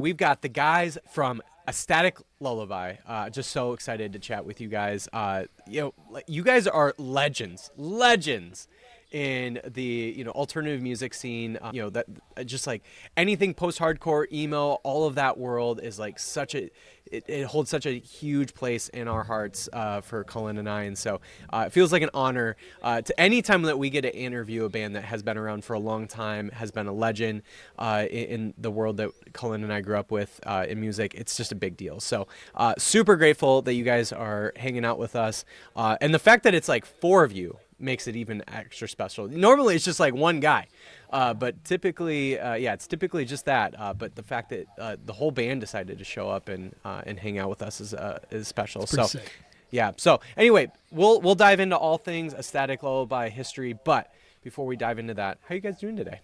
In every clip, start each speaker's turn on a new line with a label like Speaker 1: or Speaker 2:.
Speaker 1: We've got the guys from A Static Lullaby. Just so excited to chat with you guys. You guys are legends in the alternative music scene. That just like anything post-hardcore, emo, all of that world is like it holds such a huge place in our hearts for Cullen and I, and so it feels like an honor to any time that we get to interview a band that has been around for a long time, has been a legend in the world that Cullen and I grew up with in music. It's just a big deal. So super grateful that you guys are hanging out with us, and the fact that it's like 4 of you makes it even extra special. Normally it's just like one guy, but typically, it's typically just that. But the fact that the whole band decided to show up and hang out with us is special.
Speaker 2: It's pretty sick.
Speaker 1: Yeah. So anyway, we'll dive into all things A Static Lullaby history. But before we dive into that, how are you guys doing today?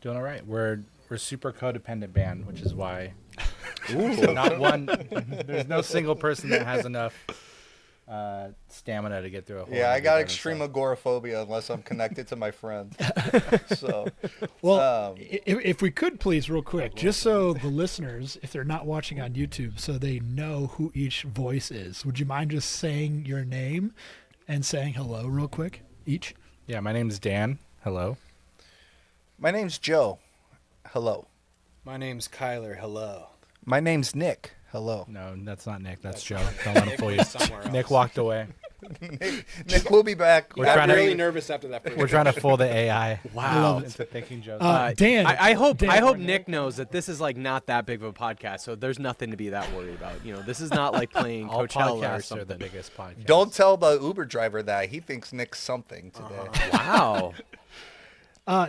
Speaker 3: Doing all right. We're super codependent band, which is why not one. There's no single person that has enough stamina to get through a whole.
Speaker 4: Yeah, I got extreme agoraphobia unless I'm connected to my friends. So,
Speaker 2: well, if we could please, real quick, just so the listeners, if they're not watching on YouTube, so they know who each voice is, would you mind just saying your name and saying hello real quick, each?
Speaker 3: Yeah, my name's Dan. Hello.
Speaker 4: My name's Joe. Hello.
Speaker 5: My name's Kyler. Hello.
Speaker 4: My name's Nick. Hello.
Speaker 3: No, that's not Nick. That's Joe. Don't let him fool you. Nick walked away.
Speaker 4: Nick will be back.
Speaker 5: I'm really nervous after that.
Speaker 3: We're trying to fool the AI.
Speaker 1: Wow.
Speaker 3: Into thinking Joe's
Speaker 1: Dan, I hope Nick knows that this is like not that big of a podcast, so there's nothing to be that worried about. This is not like playing
Speaker 3: all
Speaker 1: Coachella or
Speaker 3: podcasts
Speaker 1: something.
Speaker 3: are the biggest podcast.
Speaker 4: Don't tell the Uber driver that. He thinks Nick's something today.
Speaker 1: Wow.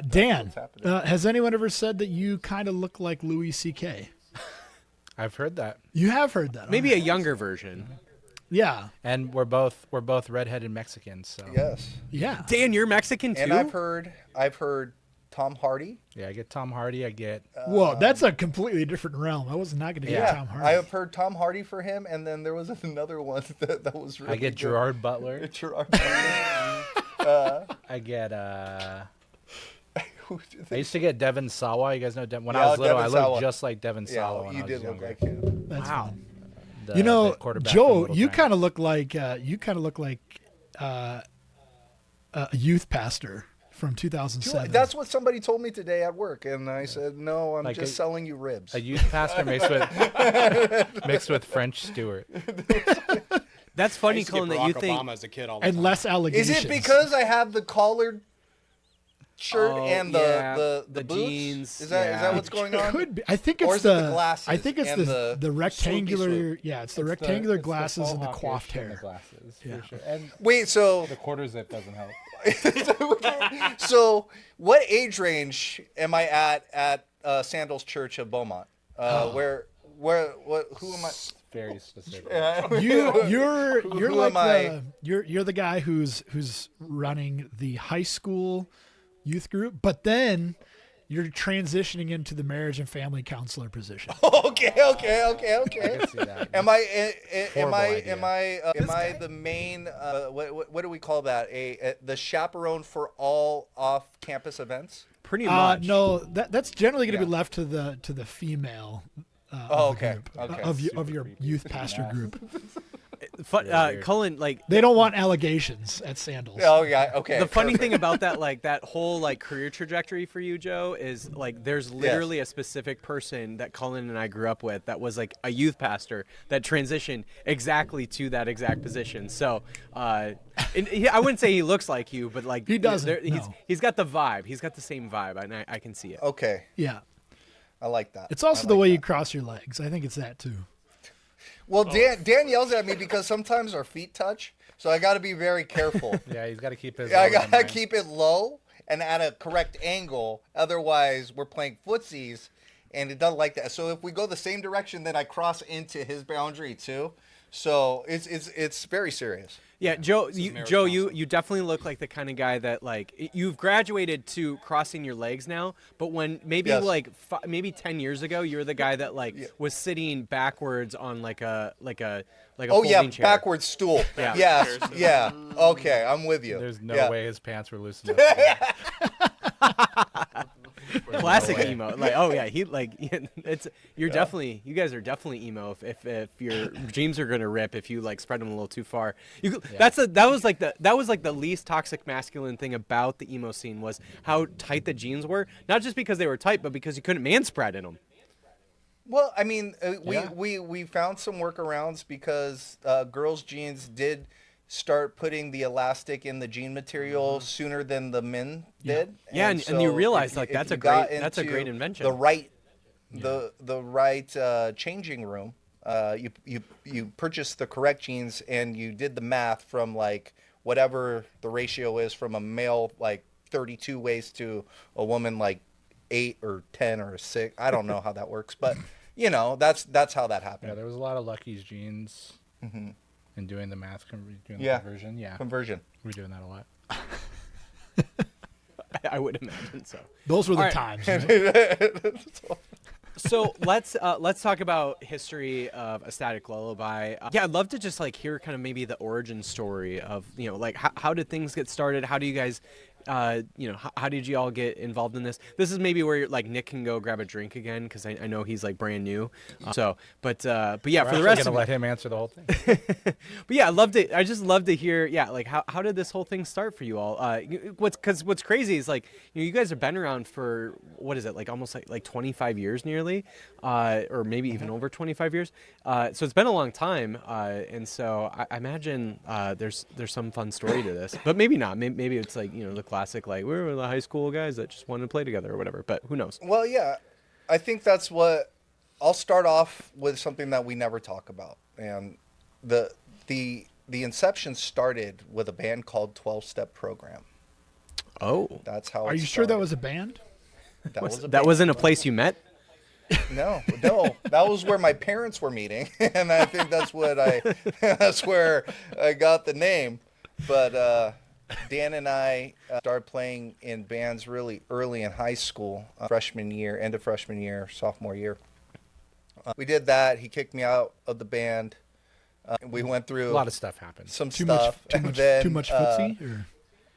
Speaker 2: Dan, has anyone ever said that you kind of look like Louis C.K.?
Speaker 3: I've heard that.
Speaker 2: You have heard that.
Speaker 1: Maybe a younger version.
Speaker 2: Yeah.
Speaker 3: And we're both redheaded Mexicans, so.
Speaker 4: Yes.
Speaker 2: Yeah.
Speaker 1: Dan, you're Mexican too?
Speaker 4: And I've heard Tom Hardy.
Speaker 3: Yeah, I get Tom Hardy. I get.
Speaker 2: Whoa, that's a completely different realm. I was not going to get Tom Hardy.
Speaker 4: I have heard Tom Hardy for him, and then there was another one that was really
Speaker 3: I get
Speaker 4: good.
Speaker 3: Gerard Butler.
Speaker 4: Gerard Butler.
Speaker 3: I get. I used to get Devin Sawa. You guys know Devin? When I was little,
Speaker 4: Devin
Speaker 3: I looked
Speaker 4: Sawa.
Speaker 3: just like Devin Sawa when I
Speaker 4: you
Speaker 3: was
Speaker 4: did
Speaker 3: younger.
Speaker 4: look like him.
Speaker 2: That's
Speaker 1: Wow.
Speaker 2: fun.
Speaker 3: The quarterback
Speaker 2: Joe,
Speaker 3: from Little
Speaker 2: you
Speaker 3: Giants.
Speaker 2: kind of look like a youth pastor from 2007.
Speaker 4: That's what somebody told me today at work, and I said, "No, I'm
Speaker 3: Like
Speaker 4: just selling you ribs."
Speaker 3: A youth pastor mixed with French Stewart.
Speaker 1: That's
Speaker 5: I
Speaker 1: funny,
Speaker 5: used to get
Speaker 1: Cullen, that
Speaker 5: Barack
Speaker 1: you think.
Speaker 5: Obama as a kid all the
Speaker 2: and
Speaker 5: time.
Speaker 2: less allegations.
Speaker 4: Is it because I have the collared shirt and the
Speaker 1: the
Speaker 4: boots?
Speaker 1: jeans.
Speaker 4: Is that what's going on?
Speaker 2: Could be. I think
Speaker 4: Or
Speaker 2: it's
Speaker 4: is it the glasses
Speaker 2: I think it's
Speaker 4: and
Speaker 2: the rectangular.
Speaker 4: swoopy
Speaker 2: Yeah, it's the rectangular
Speaker 3: It's the
Speaker 2: glasses and the
Speaker 3: faux
Speaker 2: coiffed
Speaker 3: hawkish and the
Speaker 2: hair.
Speaker 3: glasses,
Speaker 2: Yeah.
Speaker 3: for sure. And
Speaker 4: Wait, so
Speaker 3: the quarter zip doesn't help.
Speaker 4: so what age range am I at Sandals Church of Beaumont? Who am I?
Speaker 3: Very specific.
Speaker 2: You're
Speaker 4: Who
Speaker 2: like
Speaker 4: am I?
Speaker 2: you're the guy who's running the high school youth group, but then you're transitioning into the marriage and family counselor position.
Speaker 4: Okay.
Speaker 3: I can see that.
Speaker 4: Am I the main? What do we call that? The chaperone for all off-campus events?
Speaker 1: Pretty much.
Speaker 2: No, that's generally going to be left to the female. Of the group, of your youth pastor group.
Speaker 1: Cullen, like
Speaker 2: They don't want allegations at Sandals.
Speaker 4: Oh yeah, okay.
Speaker 1: the funny thing about that, like that whole like career trajectory for you, Joe, is like there's literally a specific person that Cullen and I grew up with that was like a youth pastor that transitioned exactly to that exact position. So I wouldn't say he looks like you, but like
Speaker 2: He doesn't, no.
Speaker 1: He's got the vibe. He's got the same vibe, and I can see it.
Speaker 4: Okay,
Speaker 2: Yeah.
Speaker 4: I like that.
Speaker 2: It's also the way you cross your legs. I think it's that too.
Speaker 4: Well, Dan yells at me because sometimes our feet touch, so I got to be very careful.
Speaker 3: Yeah, he's got to keep his.
Speaker 4: I got to keep it low and at a correct angle. Otherwise, we're playing footsies, and it doesn't like that. So if we go the same direction, then I cross into his boundary too. So it's very serious.
Speaker 1: Yeah, Joe, you definitely look like the kind of guy that like you've graduated to crossing your legs now, but when maybe maybe 10 years ago, you're the guy that was sitting backwards on like a folding chair.
Speaker 4: Backwards stool.
Speaker 1: Yeah.
Speaker 4: Yeah. Okay, I'm with you.
Speaker 3: There's no way his pants were loose enough.
Speaker 1: Classic
Speaker 3: No way.
Speaker 1: emo. Like, oh yeah, you guys are definitely emo if your jeans are gonna rip if you like spread them a little too far. That was like the least toxic masculine thing about the emo scene was how tight the jeans were. Not just because they were tight, but because you couldn't man spread in them.
Speaker 4: Well, I mean,
Speaker 3: Yeah.
Speaker 4: we found some workarounds because girls' jeans did start putting the elastic in the jean material sooner than the men did.
Speaker 1: Yeah, and you
Speaker 4: so
Speaker 1: realize,
Speaker 4: if
Speaker 1: like,
Speaker 4: if
Speaker 1: that's
Speaker 4: you
Speaker 1: a
Speaker 4: got
Speaker 1: great
Speaker 4: into
Speaker 1: invention.
Speaker 4: The right changing room. You purchased the correct jeans and you did the math from like whatever the ratio is from a male like 32 waist to a woman like 8 or 10 or 6. I don't know how that works, but that's how that happened.
Speaker 3: Yeah, there was a lot of Lucky's jeans. And doing the math, doing the
Speaker 4: Yeah.
Speaker 3: conversion. Yeah,
Speaker 4: Conversion.
Speaker 3: we're doing that a lot.
Speaker 1: I would imagine so.
Speaker 2: Those were the
Speaker 1: All right.
Speaker 2: times. Right?
Speaker 1: So let's talk about history of A Static Lullaby. Yeah, I'd love to just like hear kind of maybe the origin story of like how did things get started? How do you guys, how did you all get involved in this? This is maybe where like Nick can go grab a drink again because I know he's like brand new. But yeah,
Speaker 3: We're
Speaker 1: for the
Speaker 3: actually
Speaker 1: rest
Speaker 3: gonna
Speaker 1: of
Speaker 3: let him answer the whole thing.
Speaker 1: but yeah, I just love to hear, yeah, like how did this whole thing start for you all? What's crazy is like, you guys have been around for, what is it, like almost like 25 years nearly, or maybe even over 25 years. So it's been a long time. And so I imagine there's some fun story to this, but maybe not. Maybe it's like, the classic, like we were the high school guys that just wanted to play together or whatever, but who knows?
Speaker 4: Well, yeah, I think that's what I'll start off with something that we never talk about. And the inception started with a band called 12-Step Program.
Speaker 1: Oh,
Speaker 4: That's how
Speaker 2: Are
Speaker 4: it
Speaker 2: you sure that
Speaker 4: started.
Speaker 2: was a band?
Speaker 4: That was a
Speaker 1: that
Speaker 4: band.
Speaker 1: wasn't a place you met?
Speaker 4: No, that was where my parents were meeting, and I think that's where I got the name. But Dan and I started playing in bands really early in high school, freshman year, end of freshman year, sophomore year. We did that. He kicked me out of the band. We went through
Speaker 3: A lot of stuff happened.
Speaker 4: some
Speaker 2: Too
Speaker 4: stuff.
Speaker 2: much,
Speaker 4: and then,
Speaker 2: too much footsie? Or?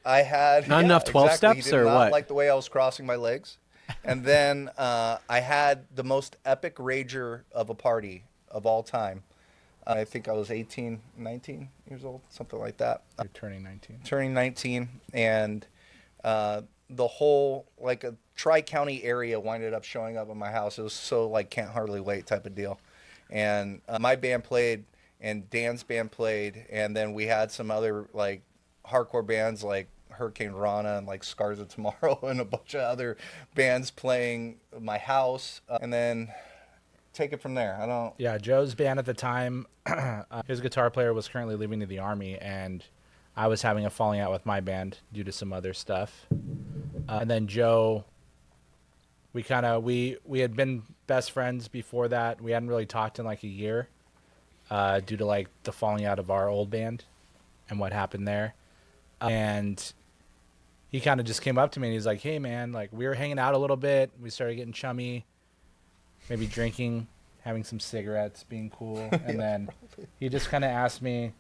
Speaker 4: I had
Speaker 1: Not enough 12
Speaker 4: exactly.
Speaker 1: steps
Speaker 4: He did
Speaker 1: or
Speaker 4: not
Speaker 1: what?
Speaker 4: like the way I was crossing my legs. And then I had the most epic rager of a party of all time. I think I was 18, 19 years old, something like that.
Speaker 3: You're turning 19.
Speaker 4: Turning 19, and the whole like a tri-county area winded up showing up at my house. It was so like can't hardly wait type of deal. And my band played, and Dan's band played, and then we had some other like hardcore bands like Hurricane Rana and like Scars of Tomorrow and a bunch of other bands playing my house, and then take it from there. I don't.
Speaker 3: Yeah, Joe's band at the time, his guitar player was currently leaving to the Army, and I was having a falling out with my band due to some other stuff. And then Joe, we had been best friends before that. We hadn't really talked in like a year due to like the falling out of our old band and what happened there. And he kind of just came up to me and he's like, hey man, like we were hanging out a little bit. We started getting chummy, maybe drinking, having some cigarettes, being cool. And then he just kind of asked me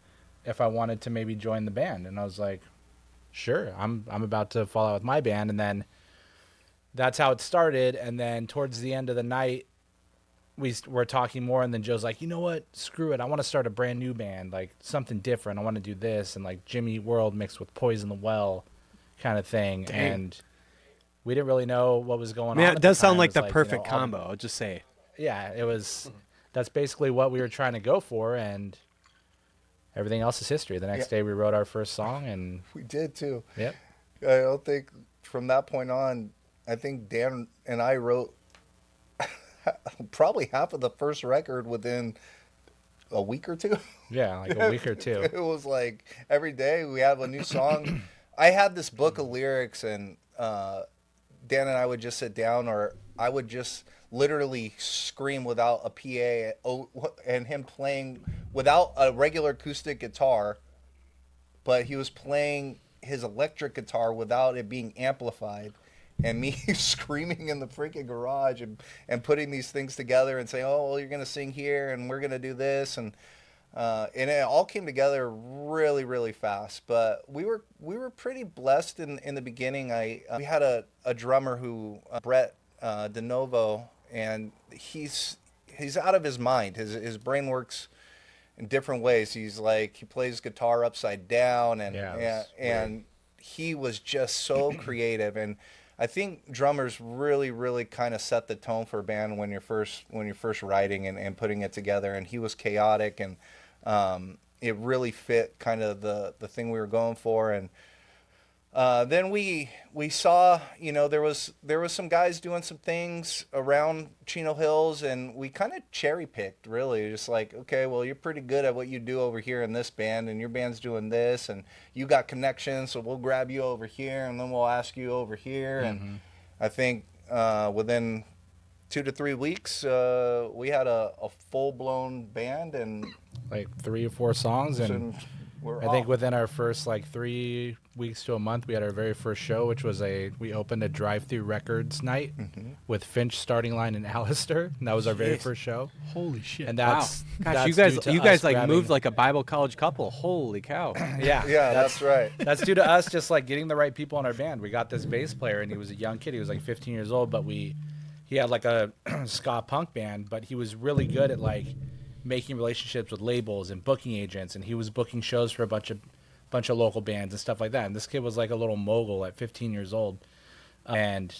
Speaker 3: if I wanted to maybe join the band. And I was like, sure, I'm about to fall out with my band. And then that's how it started. And then towards the end of the night, we were talking more, and then Joe's like, you know what, screw it, I want to start a brand new band, like something different. I want to do this, and like Jimmy Eat World mixed with Poison the Well kind of thing.
Speaker 1: Dang.
Speaker 3: And we didn't really know what was going on.
Speaker 1: Yeah,
Speaker 3: at
Speaker 1: it does
Speaker 3: the time.
Speaker 1: sound like
Speaker 3: It
Speaker 1: the
Speaker 3: was
Speaker 1: perfect
Speaker 3: all-
Speaker 1: combo, I'll just say.
Speaker 3: Yeah, it was. That's basically what we were trying to go for, and everything else is history. The next day we wrote our first song, and
Speaker 4: We did too.
Speaker 3: yep.
Speaker 4: I don't think from that point on, I think Dan and I wrote probably half of the first record within a week or two.
Speaker 3: Yeah, like a week or two.
Speaker 4: It was like every day we have a new song. I had this book of lyrics, and Dan and I would just sit down, or I would just literally scream without a PA, and him playing without a regular acoustic guitar, but he was playing his electric guitar without it being amplified, and me screaming in the freaking garage and putting these things together and saying, oh, well, you're going to sing here and we're going to do this. And And it all came together really, really fast. But we were pretty blessed in the beginning. We had a drummer who Brett DeNovo, and he's out of his mind. His brain works in different ways. He plays guitar upside down, and he was just so creative. And I think drummers really, really kind of set the tone for a band when you're first writing and putting it together. And he was chaotic, and it really fit kind of the thing we were going for. And then we saw, there was some guys doing some things around Chino Hills, and we kind of cherry picked, really, just like, okay, well, you're pretty good at what you do over here in this band, and your band's doing this, and you got connections, so we'll grab you over here, and then we'll ask you over here. And I think within 2 to 3 weeks, we had a full-blown band, and
Speaker 3: like 3 or 4 songs, and I think within our first 3 weeks to a month, we had our very first show, which was we opened a drive-through records night with Finch starting line and Alistair, and that was our very first show.
Speaker 2: Holy shit!
Speaker 3: And that's
Speaker 1: Gosh,
Speaker 3: that's
Speaker 1: you guys moved like a Bible college couple. Holy cow!
Speaker 3: Yeah,
Speaker 4: that's right.
Speaker 3: That's due to us just getting the right people in our band. We got this bass player, and he was a young kid. He was 15 years old, but he had a ska punk band, but he was really good at making relationships with labels and booking agents, and he was booking shows for a bunch of local bands and stuff like that. And this kid was a little mogul at 15 years old, and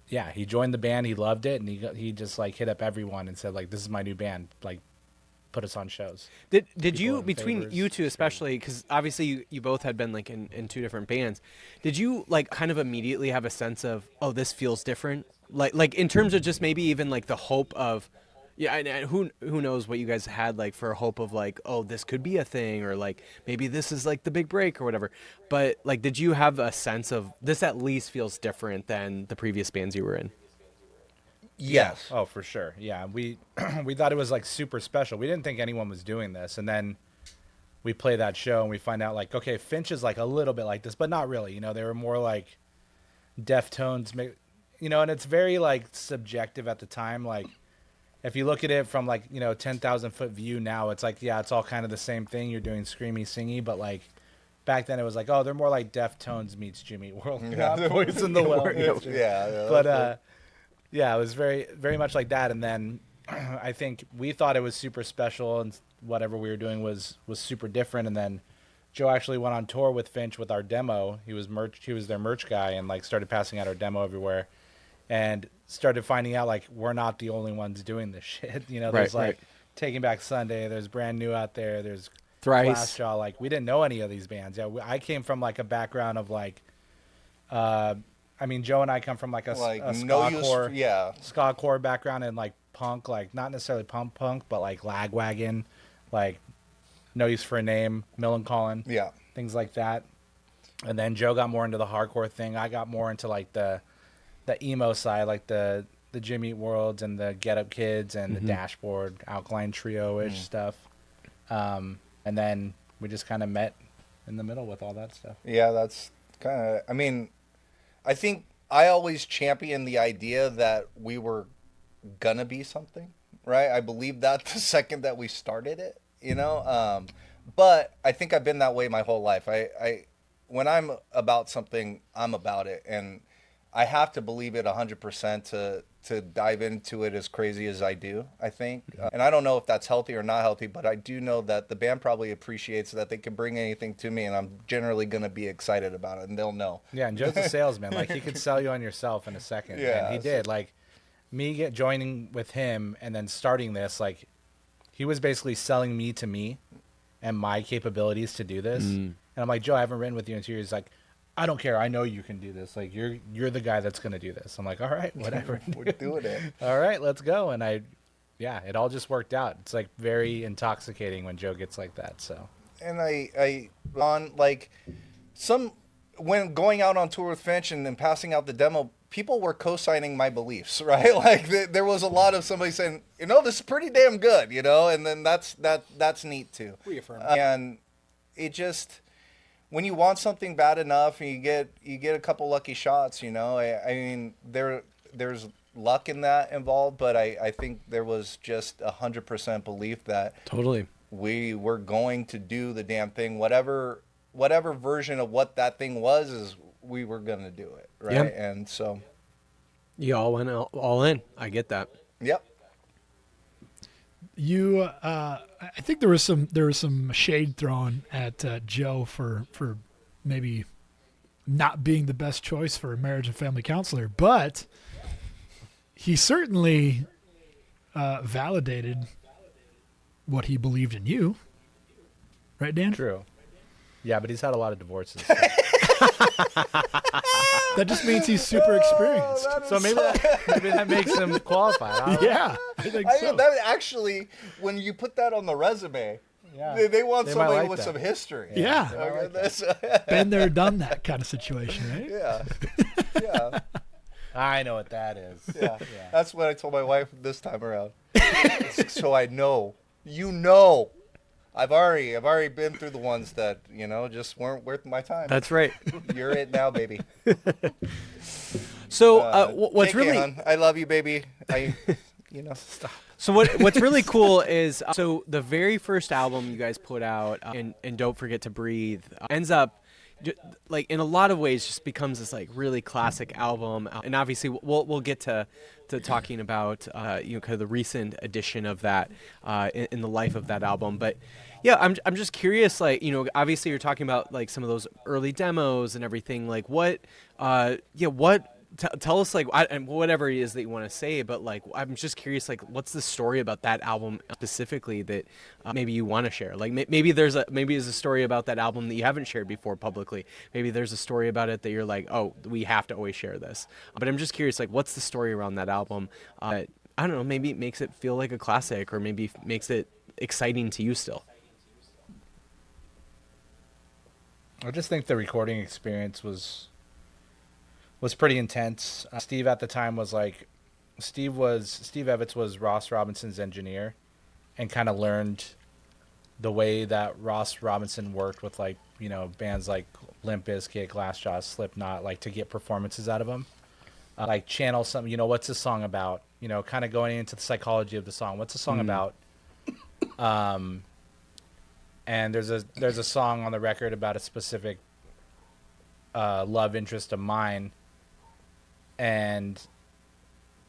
Speaker 3: yeah, he joined the band. He loved it, and he just hit up everyone and said this is my new band, put us on shows.
Speaker 1: Did you, between you two especially, because obviously you both had been in 2 different bands, did you kind of immediately have a sense of, oh, this feels different, like in terms of just maybe even the hope of, yeah, and who knows what you guys had for a hope of oh, this could be a thing, or maybe this is the big break or whatever. But did you have a sense of this at least feels different than the previous bands you were in?
Speaker 4: Yes.
Speaker 3: Oh, for sure. Yeah, we thought it was super special. We didn't think anyone was doing this, and then we play that show and we find out okay, Finch is a little bit like this, but not really. They were more Deftones, and it's very subjective at the time. If you look at it from 10,000 foot view now, it's yeah, it's all kind of the same thing. You're doing screamy, singy, but back then it was oh, they're more like Deftones meets Jimmy Eat World, not Boys in the Well.
Speaker 4: Yeah.
Speaker 3: But yeah, it was very, very much like that. And then I think we thought it was super special, and whatever we were doing was super different. And then Joe actually went on tour with Finch with our demo. He was their merch guy, and started passing out our demo everywhere, and started finding out we're not the only ones doing this shit. There's Taking Back Sunday, there's Brand New out there, there's
Speaker 1: Thrice.
Speaker 3: Glassjaw. We didn't know any of these bands. Yeah, I came from a background of Joe and I come from a ska core background, and punk, not necessarily punk, but Lagwagon, No Use for a Name, Millencolin,
Speaker 4: yeah,
Speaker 3: things like that. And then Joe got more into the hardcore thing. I got more into the emo side, the Jimmy Eat Worlds and the Get Up Kids and the Dashboard, Alkaline Trio-ish stuff. And then we just kind of met in the middle with all that stuff.
Speaker 4: Yeah, that's kind of, I think I always championed the idea that we were gonna be something, right? I believed that the second that we started it, but I think I've been that way my whole life. I when I'm about something, I'm about it, and I have to believe it 100% to dive into it as crazy as I do, I think. And I don't know if that's healthy or not healthy, but I do know that the band probably appreciates that they can bring anything to me, and I'm generally going to be excited about it, and they'll know.
Speaker 3: Yeah, and Joe's a salesman. He could sell you on yourself in a second.
Speaker 4: Yeah,
Speaker 3: and he did. Me joining with him and then starting this, he was basically selling me to me and my capabilities to do this. And I'm like, Joe, I haven't written with you in 2 years. I don't care. I know you can do this. You're the guy that's going to do this. I'm like, all right, whatever.
Speaker 4: We're doing it.
Speaker 3: All right, let's go. And it all just worked out. It's very intoxicating when Joe gets like that. So.
Speaker 4: And when going out on tour with Finch and then passing out the demo, people were co-signing my beliefs, right? There was a lot of somebody saying, this is pretty damn good, and then that's neat too.
Speaker 5: Reaffirm.
Speaker 4: And it just, when you want something bad enough and you get a couple lucky shots, there's luck in that involved, but I think there was just 100% belief that
Speaker 1: Totally.
Speaker 4: we were going to do the damn thing, whatever version of what that thing was, is we were going to do it, right?
Speaker 1: Yep.
Speaker 4: And so,
Speaker 1: You all went all in. I get that.
Speaker 4: yep.
Speaker 2: You, I think there was some shade thrown at Joe for maybe not being the best choice for a marriage and family counselor, but he certainly validated what he believed in you, right, Dan?
Speaker 3: True. Yeah, but he's had a lot of divorces.
Speaker 2: That just means he's super experienced.
Speaker 3: So maybe that makes him qualified. I don't know.
Speaker 2: Yeah, I think so.
Speaker 4: That actually, when you put that on the resume,
Speaker 3: Yeah.
Speaker 4: they want
Speaker 3: They might
Speaker 4: somebody
Speaker 3: like
Speaker 4: with
Speaker 3: that.
Speaker 4: some history.
Speaker 2: Yeah.
Speaker 4: Okay, that's-
Speaker 2: Been there, done that kind of situation, right?
Speaker 4: yeah. Yeah.
Speaker 3: I know what that is.
Speaker 4: Yeah. That's what I told my wife this time around. So I know. You know. I've already been through the ones that, just weren't worth my time.
Speaker 1: That's right.
Speaker 4: You're it now, baby.
Speaker 1: So what's
Speaker 4: Take it,
Speaker 1: really
Speaker 4: hon. I love you, baby. Stop.
Speaker 1: So what's really cool is so the very first album you guys put out, and Don't Forget to Breathe, ends up like in a lot of ways just becomes this like really classic album, and obviously we'll get to talking about kind of the recent edition of that in the life of that album, but yeah, I'm just curious, like, obviously you're talking about like some of those early demos and everything, like tell us, like, and whatever it is that you want to say, but like I'm just curious, like, what's the story about that album specifically that maybe you want to share? Like maybe there's a story about that album that you haven't shared before publicly. Maybe there's a story about it that you're like, oh, we have to always share this. But I'm just curious, like, what's the story around that album? I don't know, maybe it makes it feel like a classic, or maybe makes it exciting to you still.
Speaker 3: I just think the recording experience was pretty intense. Steve at the time was like, Steve Evans was Ross Robinson's engineer, and kind of learned the way that Ross Robinson worked with, like, bands like Limp Bizkit, Glassjaw, Slipknot, like, to get performances out of them. Like, channel something, what's the song about? Kind of going into the psychology of the song. What's the song about? And there's a song on the record about a specific love interest of mine, and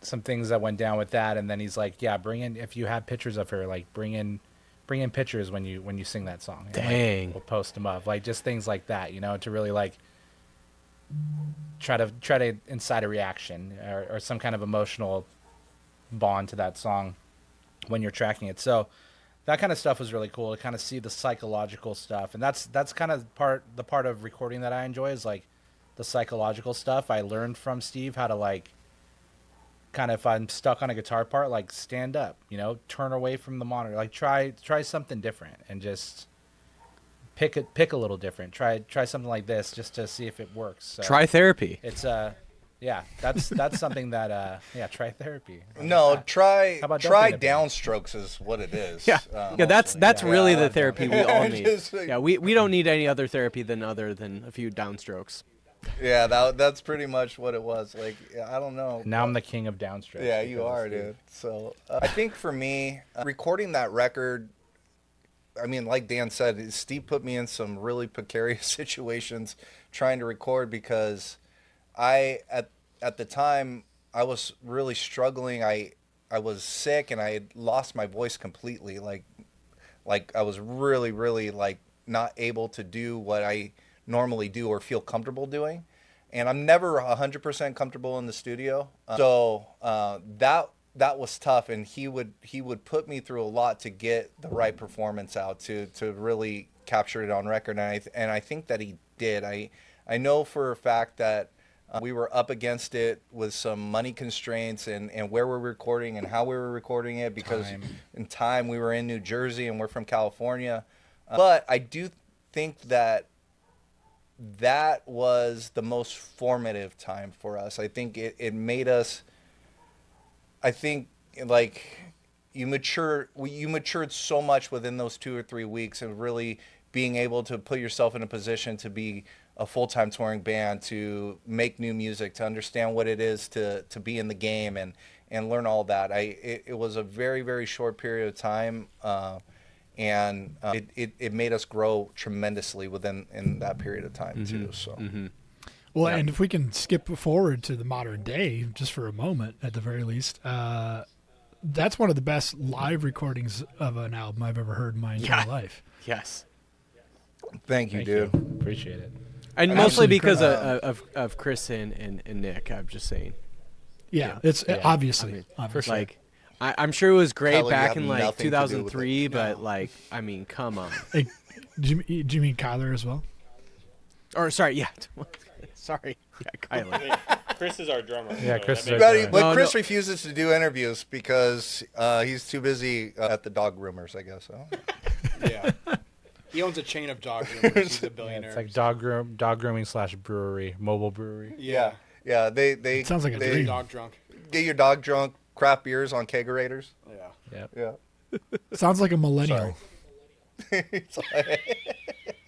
Speaker 3: some things that went down with that. And then he's like, yeah, if you have pictures of her, like, bring in pictures when you sing that song. And,
Speaker 1: Dang.
Speaker 3: like, we'll post them up, like, just things like that, to really, like, try to incite a reaction or some kind of emotional bond to that song when you're tracking it. So that kind of stuff was really cool to kind of see the psychological stuff. And that's kind of the part of recording that I enjoy, is like the psychological stuff. I learned from Steve how to, like, kind of, if I'm stuck on a guitar part, like, stand up, turn away from the monitor, like, try something different, and just pick a little different. Try something like this just to see if it works. So
Speaker 1: Try therapy.
Speaker 3: it's yeah, that's something that try therapy.
Speaker 4: No, try
Speaker 3: How about
Speaker 4: try
Speaker 3: don't be a
Speaker 4: downstrokes is what it is.
Speaker 1: Yeah, that's really the therapy we all need.
Speaker 4: Just,
Speaker 1: Yeah, we don't need any other therapy than a few downstrokes.
Speaker 4: Yeah, that's pretty much what it was. Like, I don't know.
Speaker 3: Now I'm the king of downstrokes.
Speaker 4: Yeah, you
Speaker 3: because of
Speaker 4: are,
Speaker 3: Steve.
Speaker 4: dude. So I think for me, recording that record, I mean, like Dan said, Steve put me in some really precarious situations trying to record, because at the time I was really struggling. I was sick, and I had lost my voice completely. Like I was really, really, like, not able to do what I normally do or feel comfortable doing. And I'm never 100% comfortable in the studio. So that was tough, and he would put me through a lot to get the right performance out, to really capture it on record. And I think that he did. I know for a fact that we were up against it with some money constraints and where we're recording and how we were recording it, because in time we were in New Jersey and we're from California. But I do think that was the most formative time for us. I think it made us, I think, like, you matured so much within those 2 or 3 weeks of really being able to put yourself in a position to be a full-time touring band, to make new music, to understand what it is to be in the game and learn all that. It was a very, very short period of time. and it made us grow tremendously in that period of time too. So.
Speaker 2: Well, and if we can skip forward to the modern day just for a moment, at the very least, that's one of the best live recordings of an album I've ever heard in my entire life.
Speaker 1: Yes.
Speaker 4: Thank you, dude.
Speaker 3: Appreciate it.
Speaker 1: And mostly because of Chris and Nick, I'm just saying.
Speaker 2: Yeah, it's obviously.
Speaker 1: For sure. Like, I'm sure it was great
Speaker 4: Tyler, you
Speaker 1: back
Speaker 4: have
Speaker 1: in like
Speaker 4: nothing to do with
Speaker 1: 2003, but like, I mean, come on.
Speaker 2: Hey, do you mean Kyler as well?
Speaker 1: Or sorry, yeah. Sorry, yeah, Kyler.
Speaker 6: Chris is our drummer.
Speaker 3: Yeah,
Speaker 6: so
Speaker 3: Chris
Speaker 6: that
Speaker 3: is
Speaker 6: makes
Speaker 3: our
Speaker 6: sense.
Speaker 3: drummer.
Speaker 4: But Chris refuses to do interviews because he's too busy at the dog groomers, I guess. So.
Speaker 5: Yeah. He owns a chain of dog groomers. He's a
Speaker 3: Yeah,
Speaker 5: billionaire.
Speaker 3: it's like dog grooming / brewery, mobile brewery.
Speaker 5: Yeah.
Speaker 4: Yeah, they
Speaker 2: It sounds like a
Speaker 4: they
Speaker 2: dream.
Speaker 5: Dog drunk.
Speaker 4: get your dog drunk, craft beers on kegerators.
Speaker 5: Yeah.
Speaker 3: Yep.
Speaker 4: Yeah.
Speaker 2: Sounds like a millennial.
Speaker 4: It's like,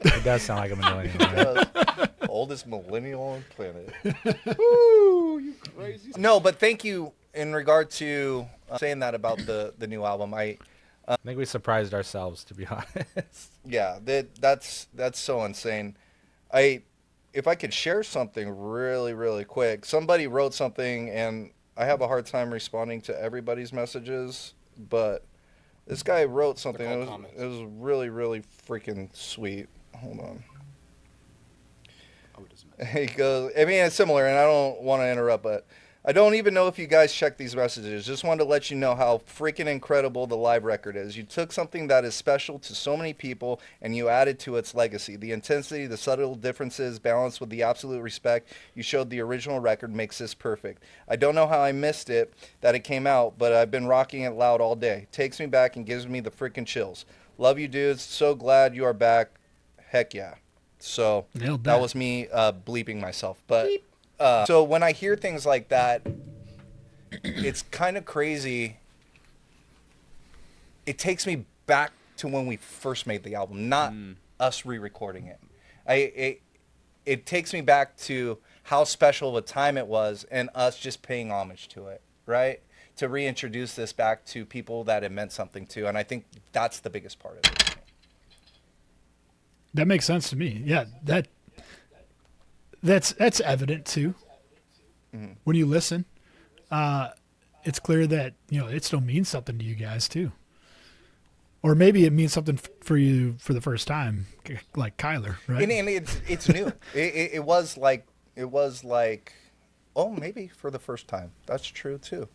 Speaker 3: It does sound like a millennial. Right?
Speaker 4: oldest millennial on the planet. Woo, you crazy. No, but thank you in regard to saying that about the new album.
Speaker 3: I think we surprised ourselves, to be honest.
Speaker 4: Yeah, that's so insane. If I could share something really, really quick, somebody wrote something, and I have a hard time responding to everybody's messages, but this guy wrote something.
Speaker 5: They're called comments.
Speaker 4: It was really, really freaking sweet. Hold on.
Speaker 5: Oh, it doesn't matter.
Speaker 4: He goes, I mean, it's similar, and I don't want to interrupt, but I don't even know if you guys check these messages. Just wanted to let you know how freaking incredible the live record is. You took something that is special to so many people, and you added to its legacy. The intensity, the subtle differences, balanced with the absolute respect you showed the original record makes this perfect. I don't know how I missed it, that it came out, but I've been rocking it loud all day. Takes me back and gives me the freaking chills. Love you, dudes. So glad you are back. Heck yeah. So
Speaker 2: Nailed
Speaker 4: that
Speaker 2: that.
Speaker 4: was me bleeping myself. But so when I hear things like that, it's kind of crazy. It takes me back to when we first made the album, not us re-recording it. It takes me back to how special of a time it was and us just paying homage to it, right? To reintroduce this back to people that it meant something to. And I think that's the biggest part of it.
Speaker 2: That makes sense to me. Yeah, that's evident too. When you listen, it's clear that it still means something to you guys too, or maybe it means something for you for the first time, like Kyler, right?
Speaker 4: And it's new. It was like oh, maybe for the first time. That's true too.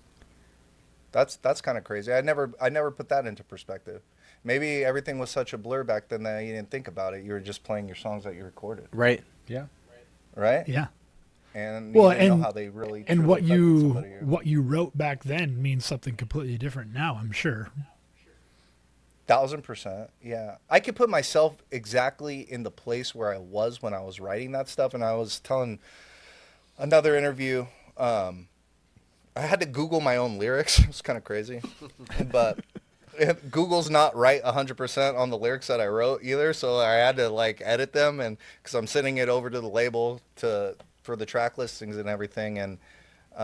Speaker 4: That's kind of crazy. I never put that into perspective. Maybe everything was such a blur back then that you didn't think about it. You were just playing your songs that you recorded,
Speaker 1: Right.
Speaker 3: Yeah.
Speaker 4: right?
Speaker 2: Yeah.
Speaker 4: And
Speaker 2: Well,
Speaker 4: you know
Speaker 2: and
Speaker 4: how they really
Speaker 2: and
Speaker 4: truly
Speaker 2: what
Speaker 4: affected
Speaker 2: you
Speaker 4: somebody.
Speaker 2: what you wrote back then means something completely different now, I'm sure.
Speaker 4: 1000%. Yeah. I could put myself exactly in the place where I was when I was writing that stuff. And I was telling another interview, I had to Google my own lyrics. It was kind of crazy. But Google's not right 100% on the lyrics that I wrote either. So I had to edit them, and because I'm sending it over to the label for the track listings and everything. And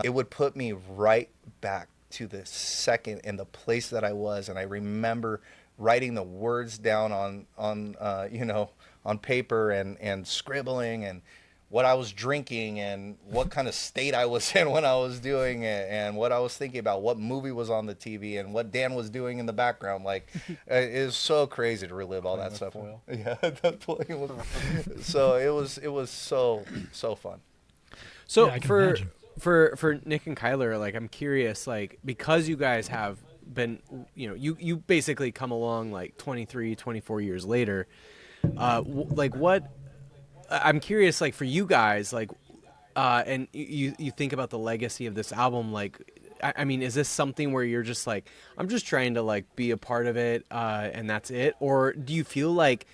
Speaker 4: it would put me right back to the second in the place that I was. And I remember writing the words down on paper and scribbling and what I was drinking and what kind of state I was in when I was doing it and what I was thinking about, what movie was on the TV and what Dan was doing in the background. Like, it is so crazy to relive all that stuff.
Speaker 3: foil.
Speaker 4: Yeah, so it was so fun.
Speaker 1: So
Speaker 2: Yeah, I can imagine.
Speaker 1: for Nick and Kyler, like, I'm curious, like, because you guys have been, you basically come along like 23, 24 years later, what I'm curious, like, for you guys, like, and you think about the legacy of this album, like, I mean, is this something where you're just like, I'm just trying to like be a part of it, and that's it? Or do you feel like,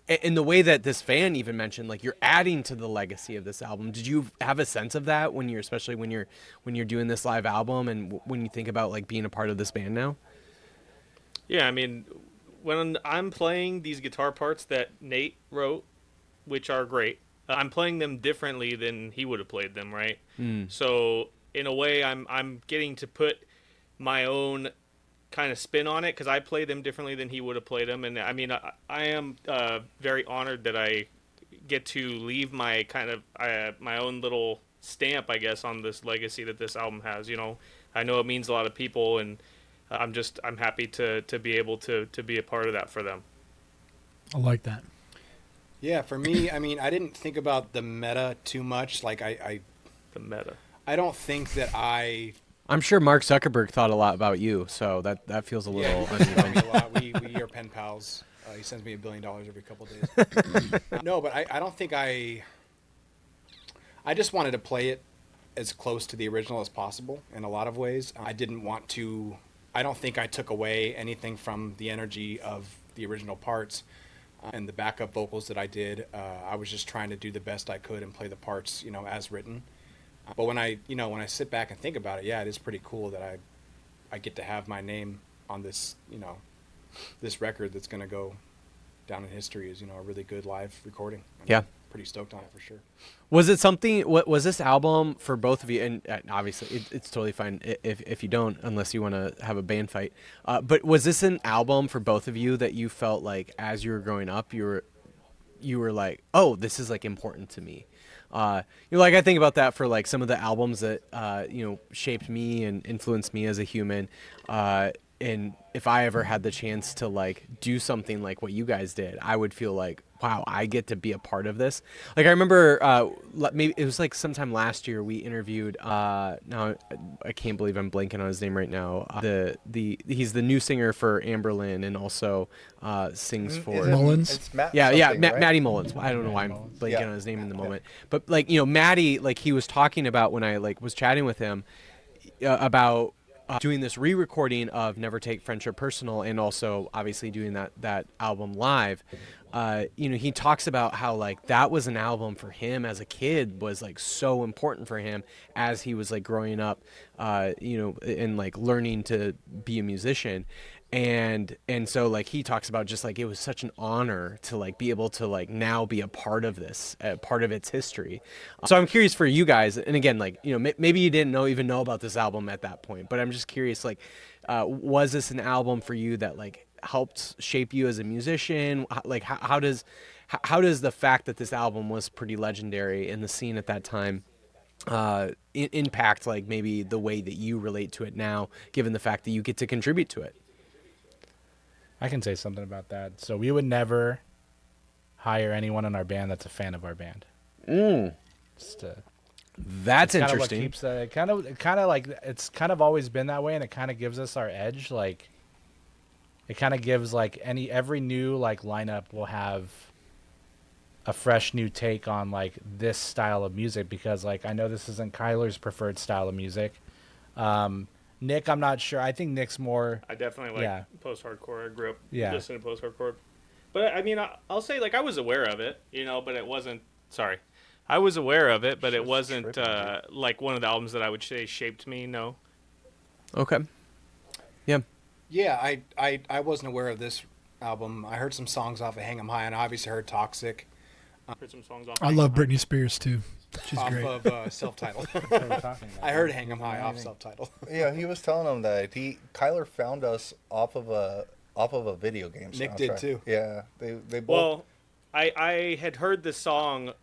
Speaker 1: in the way that this fan even mentioned, like, you're adding to the legacy of this album? Did you have a sense of that especially when you're doing this live album and when you think about like being a part of this band now?
Speaker 6: Yeah, I mean, when I'm playing these guitar parts that Nate wrote, which are great, I'm playing them differently than he would have played them, right? So in a way, I'm getting to put my own kind of spin on it because I play them differently than he would have played them. And I mean, I am very honored that I get to leave my kind of my own little stamp, I guess, on this legacy that this album has. You know, I know it means a lot of people, and I'm happy to be able to be a part of that for them.
Speaker 2: I like that.
Speaker 5: Yeah, for me, I mean, I didn't think about the meta too much. Like
Speaker 6: The meta.
Speaker 5: I don't think that
Speaker 1: I'm sure Mark Zuckerberg thought a lot about you, so that feels a little
Speaker 5: he thinks about me
Speaker 1: uneven.
Speaker 5: a lot. We are pen pals. He sends me $1 billion every couple of days. No, but I don't think I just wanted to play it as close to the original as possible in a lot of ways. I don't think I took away anything from the energy of the original parts and the backup vocals that I did. I was just trying to do the best I could and play the parts, you know, as written. But when I sit back and think about it, yeah, it is pretty cool that I get to have my name on this, you know, this record that's going to go down in history as, you know, a really good live recording.
Speaker 1: Yeah.
Speaker 5: Pretty stoked on it for sure.
Speaker 1: Was it something? What was this album for both of you? And obviously, it's totally fine if you don't, unless you want to have a band fight. But was this an album for both of you that you felt like as you were growing up, you were like, oh, this is like important to me? You know, like I think about that for like some of the albums that you know, shaped me and influenced me as a human. And if I ever had the chance to like do something like what you guys did, I would feel like, wow, I get to be a part of this. Like I remember, maybe it was like sometime last year we interviewed. Now I can't believe I'm blanking on his name right now. He's the new singer for Amberlin and also sings for
Speaker 2: Mullins?
Speaker 4: It's Matt
Speaker 1: yeah,
Speaker 4: something, right?
Speaker 1: Matty Mullins. I don't know why I'm blanking
Speaker 4: Yeah.
Speaker 1: on his name in the moment, but like, you know, Matty, like he was talking about when I like was chatting with him about doing this re-recording of Never Take Friendship Personal, and also obviously doing that album live. You know, he talks about how like that was an album for him as a kid, was like so important for him as he was like growing up, you know, and like learning to be a musician. And so like he talks about just like it was such an honor to like be able to like now be a part of this, part of its history. So I'm curious for you guys, and again, like, you know, maybe you didn't even know about this album at that point, but I'm just curious, like, was this an album for you that like helped shape you as a musician? Like how does the fact that this album was pretty legendary in the scene at that time impact like maybe the way that you relate to it now, given the fact that you get to contribute to it?
Speaker 3: I can say something about that. So we would never hire anyone in our band that's a fan of our band. Just
Speaker 1: That's
Speaker 3: kind of
Speaker 1: interesting.
Speaker 3: what keeps it kind of like it's kind of always been that way, and it kind of gives us our edge. Like it kind of gives like every new like lineup will have a fresh new take on like this style of music, because like I know this isn't Kyler's preferred style of music. Nick, I'm not sure. I think Nick's more.
Speaker 6: I definitely like post-hardcore. I grew up listening to post-hardcore. But I mean, I'll say like I was aware of it, you know, but it wasn't. Sorry, I was aware of it, but it wasn't like one of the albums that I would say shaped me. No.
Speaker 1: Okay. Yeah.
Speaker 5: Yeah, I wasn't aware of this album. I heard some songs off of Hang 'Em High, and I obviously heard Toxic.
Speaker 6: Heard some songs off.
Speaker 2: I love Britney Spears too. She's
Speaker 5: off
Speaker 2: great.
Speaker 5: of self-titled. I heard Hang 'Em High off self-titled.
Speaker 4: Yeah, he was telling him that Kyler found us off of a video game.
Speaker 5: Nick
Speaker 4: soundtrack.
Speaker 5: did too.
Speaker 4: Yeah, they both.
Speaker 6: Well, I had heard the song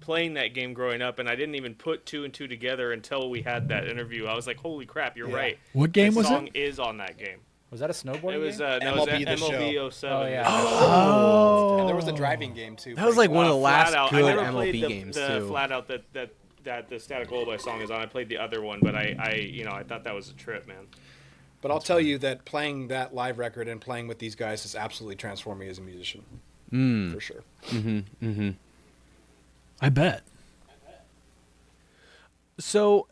Speaker 6: playing that game growing up, and I didn't even put two and two together until we had that interview. I was like, "Holy crap, you're right!"
Speaker 2: What game
Speaker 6: the
Speaker 2: was
Speaker 6: song
Speaker 2: it?
Speaker 6: is on that game.
Speaker 3: Was that a snowboarding
Speaker 6: It was
Speaker 3: game?
Speaker 6: no, it was
Speaker 5: MLB The
Speaker 6: MLB 07.
Speaker 3: Oh, yeah.
Speaker 1: Oh.
Speaker 5: And there was a driving game too.
Speaker 1: That was like one of the last
Speaker 6: Flat Out.
Speaker 1: good
Speaker 6: I never played
Speaker 1: MLB
Speaker 6: the,
Speaker 1: games
Speaker 6: the
Speaker 1: too.
Speaker 6: Flat Out that the Static Lullaby song is on. I played the other one, but I thought that was a trip, man.
Speaker 5: But I'll tell you that playing that live record and playing with these guys has absolutely transformed me as a musician. For sure.
Speaker 2: I bet.
Speaker 1: So,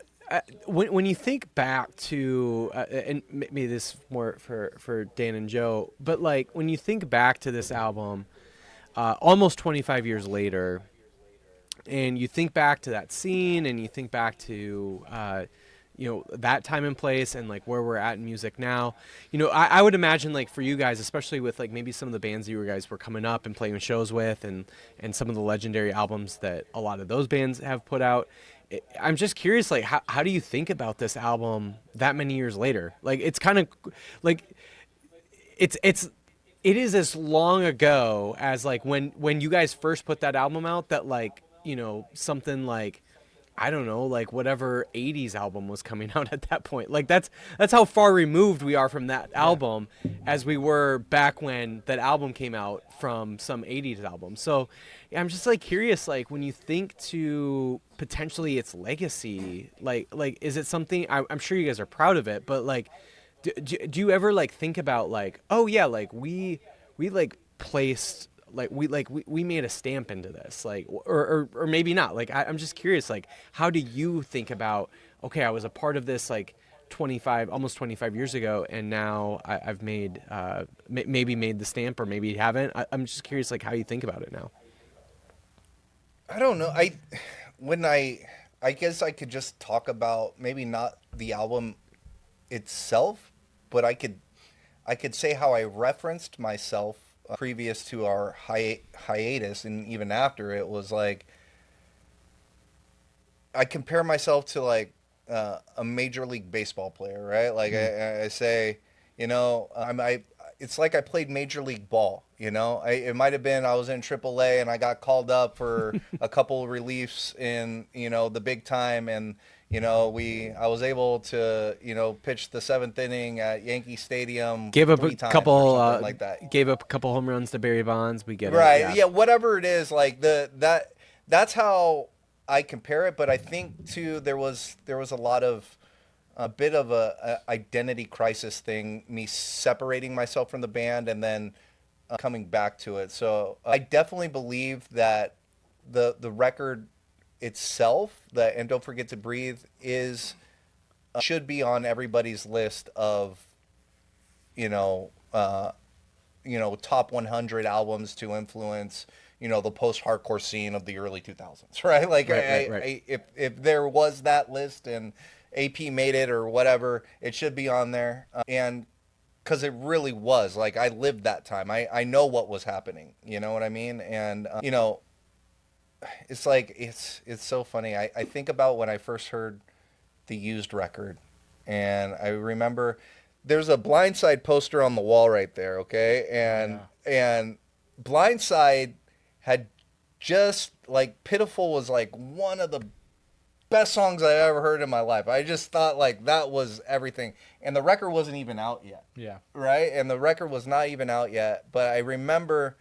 Speaker 1: when you think back to, and maybe this is more for Dan and Joe, but like when you think back to this album, almost 25 years later, and you think back to that scene, and you think back to, you know, that time and place, and like where we're at in music now, you know, I would imagine like for you guys, especially with like maybe some of the bands you guys were coming up and playing shows with, and some of the legendary albums that a lot of those bands have put out, I'm just curious, like, how do you think about this album that many years later? Like, it's kind of like it is as long ago as like when you guys first put that album out that like, something like, I don't know, like whatever 80s album was coming out at that point. Like that's how far removed we are from that album as we were back when that album came out from some 80s album. So I'm just like curious, like when you think to potentially its legacy, like is it something, I'm sure you guys are proud of it, but like do you ever like think about like, oh yeah, like we like placed, like we made a stamp into this, like, or maybe not, like I'm just curious, like how do you think about, okay, I was a part of this like almost 25 years ago, and now I've made maybe made the stamp, or maybe haven't. I'm just curious, like how you think about it now.
Speaker 4: I don't know. I guess I could just talk about maybe not the album itself, but I could say how I referenced myself previous to our hiatus, and even after. It was like I compare myself to like a major league baseball player, right? Like I say, it's like I played major league ball. It might have been I was in AAA and I got called up for a couple of reliefs in the big time, and I was able to pitch the 7th inning at Yankee Stadium.
Speaker 1: Gave up
Speaker 4: 3
Speaker 1: a
Speaker 4: times
Speaker 1: couple
Speaker 4: or something like that.
Speaker 1: Gave up a couple home runs to Barry Bonds. We get
Speaker 4: right.
Speaker 1: it.
Speaker 4: Yeah, whatever it is, like that's how I compare it. But I think too there was a bit of a identity crisis thing, me separating myself from the band and then coming back to it. So I definitely believe that the record itself, and Don't Forget to Breathe, is should be on everybody's list of top 100 albums to influence the post-hardcore scene of the early 2000s, right? Like
Speaker 1: right.
Speaker 4: If there was that list and AP made it or whatever, it should be on there. And because it really was, like, I lived that time. I know what was happening. You know what I mean? And it's like it's so funny. I think about when I first heard the Used record, and I remember there's a Blindside poster on the wall right there, okay? And Blindside had just, like, Pitiful was like one of the best songs I ever heard in my life. I just thought like that was everything. And the record wasn't even out yet.
Speaker 3: Yeah.
Speaker 4: Right? And the record was not even out yet, but I remember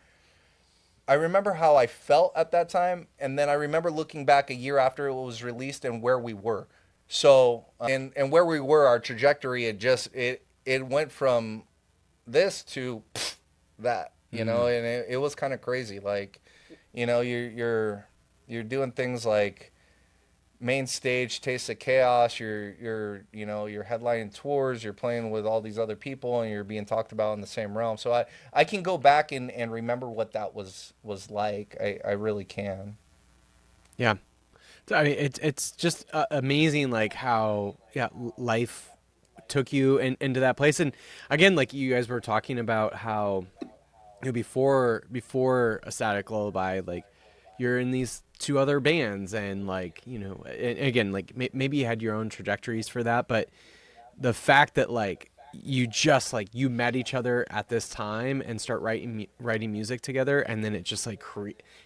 Speaker 4: how I felt at that time, and then I remember looking back a year after it was released and where we were. So, and where we were, our trajectory, it went from this to that, and it was kind of crazy. Like, you're doing things like Main Stage, Taste of Chaos, you're headlining tours, you're playing with all these other people, and you're being talked about in the same realm. So I can go back and remember what that was like. I really can.
Speaker 1: Yeah. I mean, it's just amazing, like how life took you into that place. And again, like you guys were talking about how before A Static Lullaby, like you're in these 2 other bands, and like and again, like maybe you had your own trajectories for that, but the fact that like you just like you met each other at this time and start writing music together, and then it just like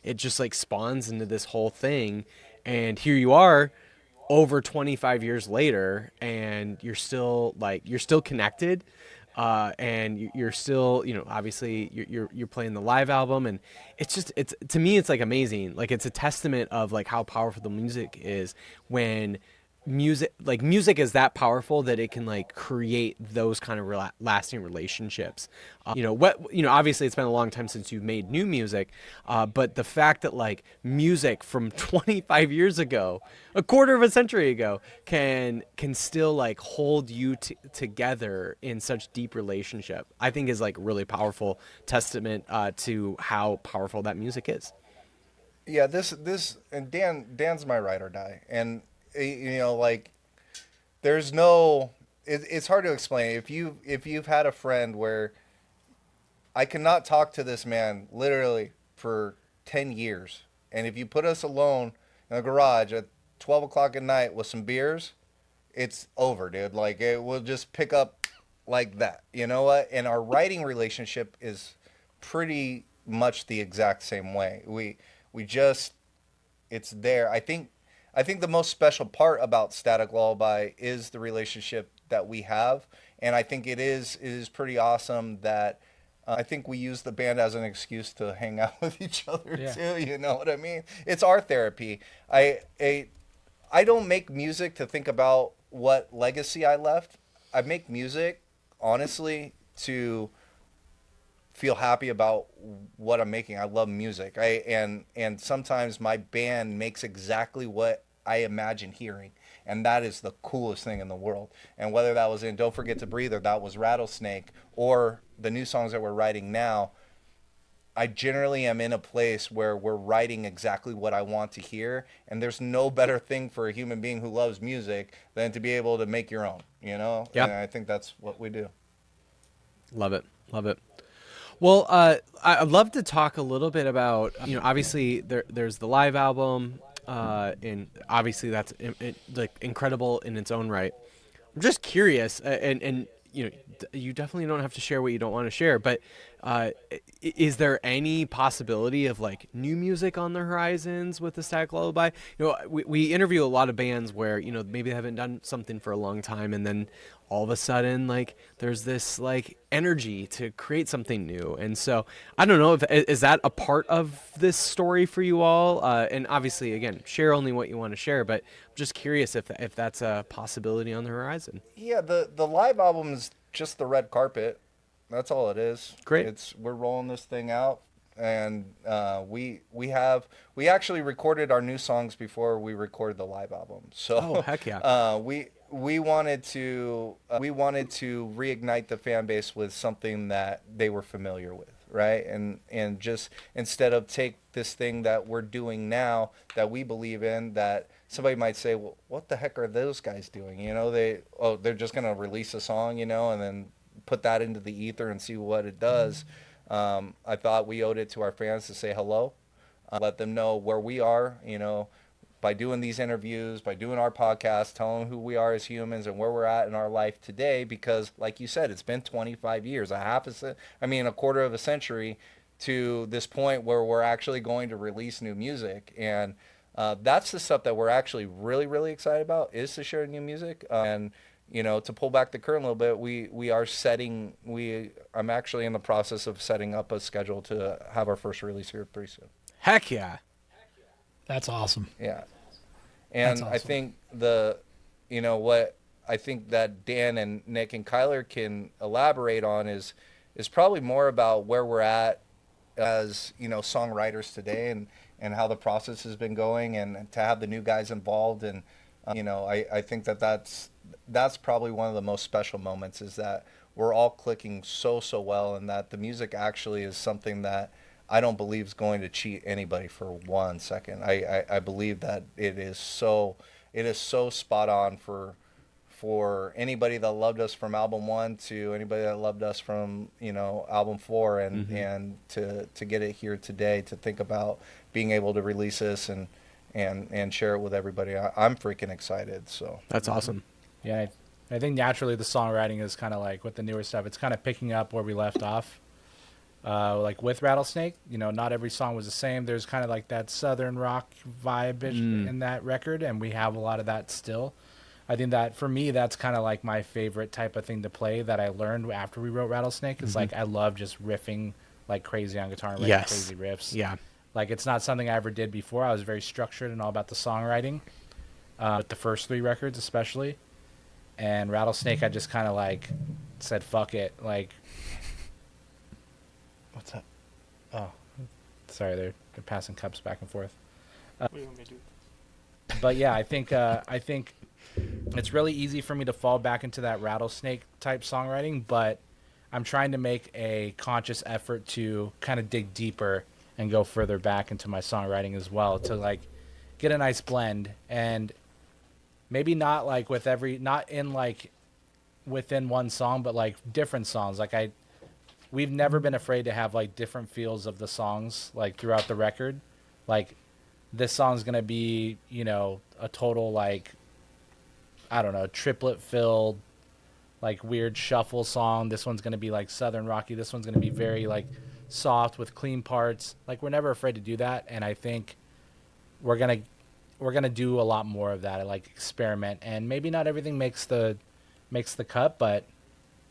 Speaker 1: it just like spawns into this whole thing, and here you are over 25 years later, and you're still connected, and you're still obviously you're playing the live album, and it's to me it's like amazing. Like it's a testament of like how powerful the music is when music is that powerful that it can like create those kind of lasting relationships. Obviously it's been a long time since you've made new music, but the fact that like music from 25 years ago, a quarter of a century ago, can still like hold you together in such deep relationship, I think is like really powerful testament to how powerful that music is.
Speaker 4: Yeah, this and Dan's my ride or die, and like there's no, it's hard to explain. If you've had a friend where I cannot talk to this man literally for 10 years, and if you put us alone in a garage at 12 o'clock at night with some beers, it's over, dude. Like, it will just pick up like that. You know what? And our writing relationship is pretty much the exact same way. We just, it's there. I think the most special part about Static Lullaby is the relationship that we have, and I think it is pretty awesome that I think we use the band as an excuse to hang out with each other too. You know what I mean? It's our therapy. I don't make music to think about what legacy I left. I make music, honestly, to feel happy about what I'm making. I love music. And sometimes my band makes exactly what I imagine hearing, and that is the coolest thing in the world. And whether that was in Don't Forget to Breathe, or that was Rattlesnake, or the new songs that we're writing now, I generally am in a place where we're writing exactly what I want to hear, and there's no better thing for a human being who loves music than to be able to make your own, you know?
Speaker 1: Yeah.
Speaker 4: And I think that's what we do.
Speaker 1: Love it. Love it. Well, I'd love to talk a little bit about, obviously there's the live album, and obviously that's like incredible in its own right. I'm just curious, and you definitely don't have to share what you don't want to share, but is there any possibility of like new music on the horizons with the Static Lullaby? We interview a lot of bands where maybe they haven't done something for a long time, and then all of a sudden like there's this like energy to create something new. And so I don't know, is that a part of this story for you all? And obviously, again, share only what you want to share, but I'm just curious if that's a possibility on the horizon.
Speaker 4: Yeah, the live album is just the red carpet. That's all it is.
Speaker 1: Great.
Speaker 4: We're rolling this thing out, and we actually recorded our new songs before we recorded the live album. So
Speaker 1: heck yeah.
Speaker 4: We wanted to reignite the fan base with something that they were familiar with, right? And just instead of take this thing that we're doing now that we believe in, that somebody might say, well, what the heck are those guys doing? They're just gonna release a song, and then put that into the ether and see what it does. I thought we owed it to our fans to say hello, let them know where we are, by doing these interviews, by doing our podcast, telling them who we are as humans and where we're at in our life today. Because, like you said, it's been 25 years, a quarter of a century to this point where we're actually going to release new music. And that's the stuff that we're actually really, really excited about, is to share new music. And to pull back the curtain a little bit, I'm actually in the process of setting up a schedule to have our first release here pretty soon.
Speaker 1: Heck yeah.
Speaker 2: That's awesome.
Speaker 4: Yeah. And
Speaker 2: That's awesome.
Speaker 4: I think what I think that Dan and Nick and Kyler can elaborate on is probably more about where we're at as, songwriters today, and how the process has been going, and to have the new guys involved. And, I think that's probably one of the most special moments, is that we're all clicking so well, and that the music actually is something that I don't believe is going to cheat anybody for 1 second. I believe that it is so spot on for anybody that loved us from album 1 to anybody that loved us from album 4, and to get it here today, to think about being able to release this and share it with everybody. I'm freaking excited. So
Speaker 1: That's awesome.
Speaker 3: Yeah, I think naturally the songwriting is kind of like with the newer stuff, it's kind of picking up where we left off. Like with Rattlesnake, not every song was the same. There's kind of like that southern rock vibe in that record, and we have a lot of that still. I think that for me, that's kind of like my favorite type of thing to play that I learned after we wrote Rattlesnake. Is like I love just riffing like crazy on guitar and writing crazy riffs.
Speaker 1: Yeah.
Speaker 3: Like it's not something I ever did before. I was very structured and all about the songwriting, with the first 3 records especially. And Rattlesnake, I just kind of like said, fuck it. Like, what's up? Oh, sorry, they're passing cups back and forth.
Speaker 6: What do you want me to do?
Speaker 3: But yeah, I think it's really easy for me to fall back into that Rattlesnake type songwriting, but I'm trying to make a conscious effort to kind of dig deeper and go further back into my songwriting as well, to like get a nice blend, and maybe not like not in like within one song, but like different songs. Like we've never been afraid to have like different feels of the songs like throughout the record. Like this song's gonna be, you know, a total like, I don't know, triplet filled, like weird shuffle song. This one's gonna be like Southern rocky. This one's gonna be very like soft with clean parts. Like we're never afraid to do that, and I think we're gonna do a lot more of that. Like experiment, and maybe not everything makes the cut, but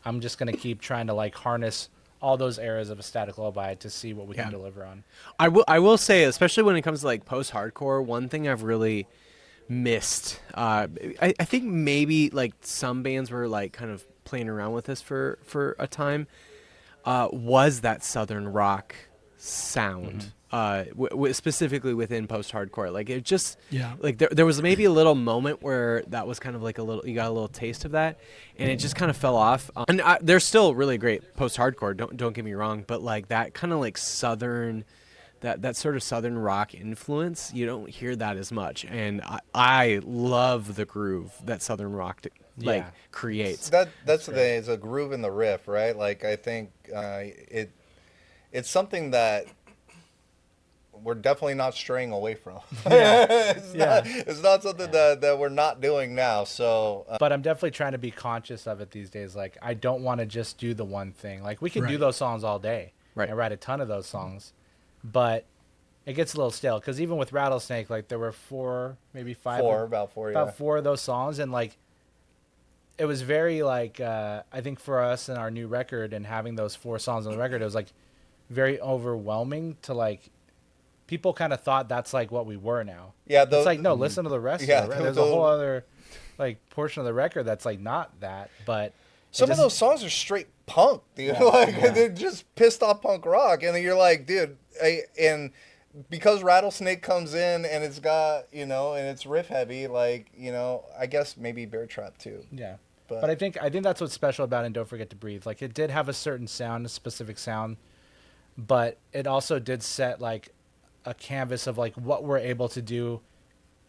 Speaker 3: I'm just gonna keep trying to like harness all those eras of A Static Lullaby to see what we can deliver on.
Speaker 1: I will say, especially when it comes to like post-hardcore, one thing I've really missed, I think maybe like some bands were like kind of playing around with this for a time, was that Southern rock sound. Specifically within post-hardcore, like it just like there was maybe a little moment where that was kind of like you got a little taste of that, and it just kind of fell off. And there's still really great post-hardcore, don't get me wrong, but like that kind of like Southern, that sort of Southern rock influence, you don't hear that as much, and I love the groove that Southern rock creates.
Speaker 4: That's the thing. It's a groove in the riff, right? Like I think it's something that we're definitely not straying away from. It's not something that we're not doing now. So,
Speaker 3: but I'm definitely trying to be conscious of it these days. Like I don't want to just do the one thing. Like we can do those songs all day, and write a ton of those songs, but it gets a little stale. Because even with Rattlesnake, like there were about four of those songs, and like it was very like I think for us and our new record and having those 4 songs on the record, it was like very overwhelming to like. People kind of thought that's like what we were now. Yeah, it's like no, listen to the rest. Of it. There's a whole other like portion of the record that's like not that. But
Speaker 4: some of those songs are straight punk, dude. They're just pissed off punk rock, and then you're like, dude, and because Rattlesnake comes in and it's got and it's riff heavy, like I guess maybe Bear Trap too.
Speaker 3: Yeah, but I think that's what's special about it. And Don't Forget to Breathe. Like it did have a certain sound, a specific sound, but it also did set like a canvas of like what we're able to do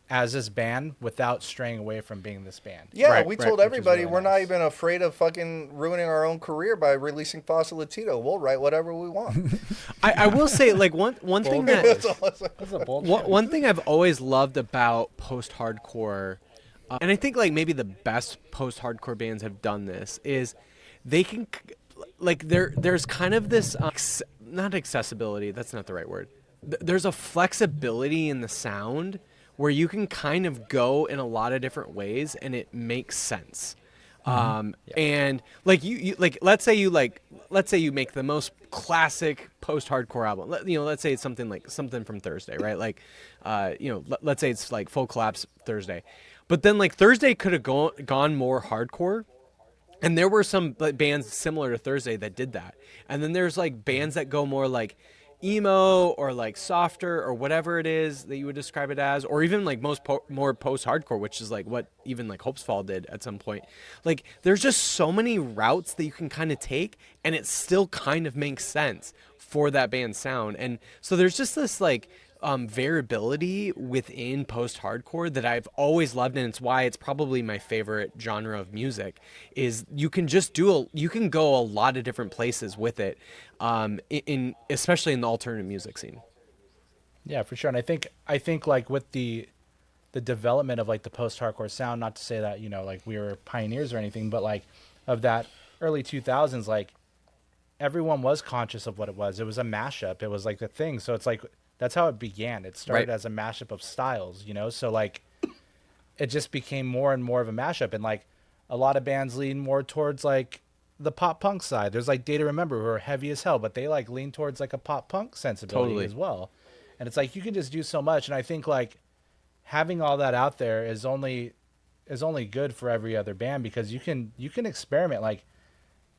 Speaker 3: as this band without straying away from being this band.
Speaker 4: Yeah, we told everybody we're not even afraid of fucking ruining our own career by releasing Fossilitito. We'll write whatever we want.
Speaker 1: I will say like one thing one thing I've always loved about post-hardcore, and I think like maybe the best post-hardcore bands have done this, is they can like there's kind of this not accessibility, that's not the right word. There's a flexibility in the sound where you can kind of go in a lot of different ways and it makes sense. And like you like let's say you make the most classic post-hardcore album. Let's say it's something from Thursday, right? Like let's say it's like Full Collapse Thursday. But then like Thursday could have gone more hardcore. And there were some like bands similar to Thursday that did that. And then there's like bands that go more like emo or like softer or whatever it is that you would describe it as, or even like more post-hardcore, which is like what even like Hopesfall did at some point. Like there's just so many routes that you can kind of take and it still kind of makes sense for that band's sound. And so there's just this like variability within post-hardcore that I've always loved, and it's why it's probably my favorite genre of music. Is you can just you can go a lot of different places with it, especially in the alternative music scene.
Speaker 3: Yeah, for sure. And I think like with the development of like the post-hardcore sound, not to say that like we were pioneers or anything, but like of that early 2000s, like everyone was conscious of what it was. It was a mashup. It was like the thing. So it's like that's how it began. It started as a mashup of styles, so like it just became more and more of a mashup, and like a lot of bands lean more towards like the pop punk side. There's like Day to Remember, who are heavy as hell, but they like lean towards like a pop punk sensibility as well. And it's like you can just do so much, and I think like having all that out there is only good for every other band, because you can experiment. Like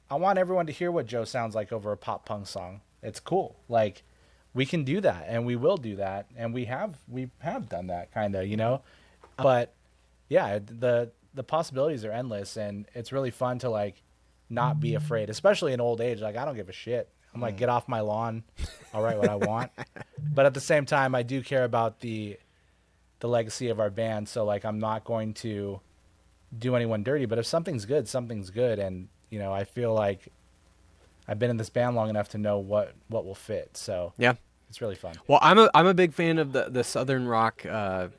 Speaker 3: I want everyone to hear what Joe sounds like over a pop punk song. It's cool. Like we can do that, and we will do that, and we have done that kind of, But yeah, the possibilities are endless, and it's really fun to like not be afraid, especially in old age. Like I don't give a shit. I'm like, get off my lawn. I'll write what I want. But at the same time, I do care about the legacy of our band. So like, I'm not going to do anyone dirty, but if something's good, something's good. And, I feel like I've been in this band long enough to know what will fit. So
Speaker 1: yeah,
Speaker 3: It's really fun.
Speaker 1: Well, I'm a big fan of the southern rock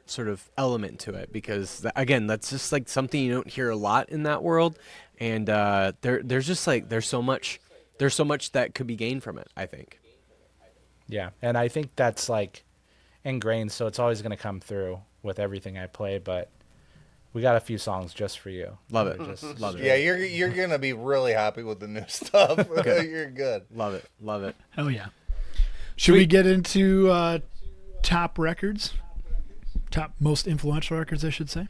Speaker 1: sort of element to it because again, that's just like something you don't hear a lot in that world, and there's just like there's so much that could be gained from it, I think.
Speaker 3: Yeah, and I think that's like ingrained, so it's always going to come through with everything I play. But we got a few songs just for you.
Speaker 1: Love it.
Speaker 3: Just
Speaker 1: Love it.
Speaker 4: Yeah, you're gonna be really happy with the new stuff. You're good.
Speaker 1: Love it. Love it.
Speaker 2: Hell yeah. Should we get into top records? Top most influential records, I should say.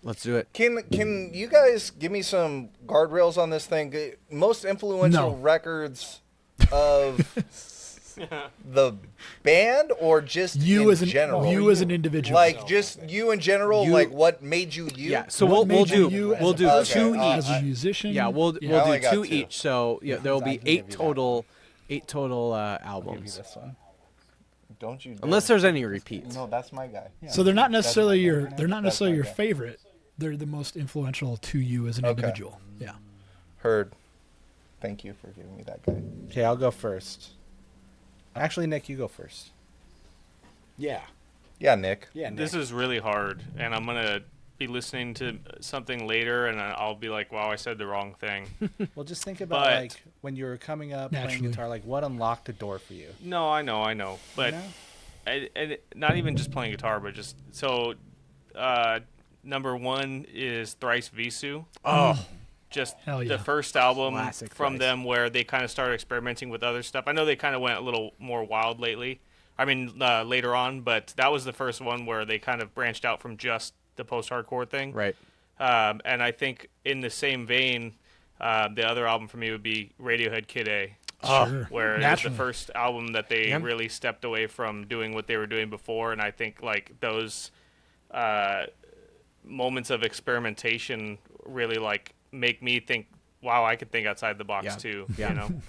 Speaker 1: Let's do it.
Speaker 4: Can you guys give me some guardrails on this thing? Most influential
Speaker 2: No.
Speaker 4: records of the band, or just
Speaker 2: You
Speaker 4: in
Speaker 2: as an
Speaker 4: general?
Speaker 2: you as an individual.
Speaker 4: Like just you in general,
Speaker 1: You-
Speaker 4: like what made you you?
Speaker 1: Yeah. So
Speaker 2: What
Speaker 1: we'll
Speaker 2: made you
Speaker 1: do
Speaker 2: you as
Speaker 1: we'll
Speaker 2: a
Speaker 1: do
Speaker 2: person,
Speaker 1: two each.
Speaker 2: as a musician.
Speaker 1: Yeah, we'll
Speaker 4: I
Speaker 1: do
Speaker 4: only got
Speaker 1: two
Speaker 4: two.
Speaker 1: each. So yeah, there will
Speaker 3: I
Speaker 1: be
Speaker 3: can give you
Speaker 1: eight
Speaker 3: that
Speaker 1: total
Speaker 3: I'll give you
Speaker 1: albums,
Speaker 3: this one.
Speaker 4: Don't you?
Speaker 1: unless there's any repeats.
Speaker 4: No, that's my guy.
Speaker 2: So they're not necessarily your
Speaker 4: That's
Speaker 2: necessarily
Speaker 4: my
Speaker 2: your
Speaker 4: guy.
Speaker 2: favorite. They're the most influential to you as an
Speaker 4: Okay.
Speaker 2: individual. Yeah.
Speaker 4: Heard. Thank you for giving me that guy.
Speaker 3: Okay, I'll go first. Actually, Nick, you go first.
Speaker 5: Yeah.
Speaker 4: Yeah, Nick.
Speaker 5: Yeah. Nick.
Speaker 6: This is really hard, and I'm gonna be listening to something later, and I'll be like, "Wow, I said the wrong thing."
Speaker 3: Well, just think about
Speaker 6: But-
Speaker 3: like when you were coming up playing
Speaker 2: Naturally.
Speaker 3: guitar, like what unlocked the door for you.
Speaker 6: No, I know, but
Speaker 3: You know?
Speaker 6: and not even just playing guitar, but just so. Number one is Thrice Visu.
Speaker 1: Oh,
Speaker 6: Just
Speaker 2: Hell yeah.
Speaker 6: the first album
Speaker 1: Classic
Speaker 6: from
Speaker 1: Thrice.
Speaker 6: them where they kind of started experimenting with other stuff. I know they kind of went a little more wild lately. I mean, later on, but that was the first one where they kind of branched out from just the post-hardcore thing.
Speaker 1: right.
Speaker 6: And I think in the same vein, the other album for me would be Radiohead Kid A,
Speaker 2: Sure.
Speaker 6: where it was
Speaker 2: Naturally.
Speaker 6: the first album that they
Speaker 1: Yeah.
Speaker 6: really stepped away from doing what they were doing before. And I think like those moments of experimentation really like make me think, wow, I could think outside the box
Speaker 1: Yeah.
Speaker 6: too.
Speaker 1: Yeah.
Speaker 6: You know?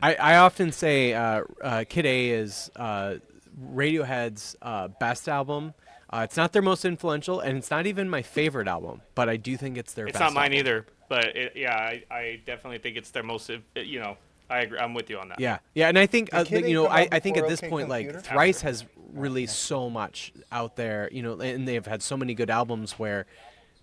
Speaker 1: I often say Kid A is Radiohead's best album. It's not their most influential, and it's not even my favorite album, but I do think it's their
Speaker 6: It's
Speaker 1: best
Speaker 6: not mine
Speaker 1: album.
Speaker 6: either, but I definitely think it's their most, you know, I agree. I'm with you on that.
Speaker 1: Yeah, yeah, and I think
Speaker 4: Did Kid A
Speaker 1: you know,
Speaker 4: come out
Speaker 1: I think at
Speaker 4: before
Speaker 1: this
Speaker 4: OK
Speaker 1: point, like
Speaker 4: Computer?
Speaker 1: Thrice has released so much out there, you know, and they've had so many good albums where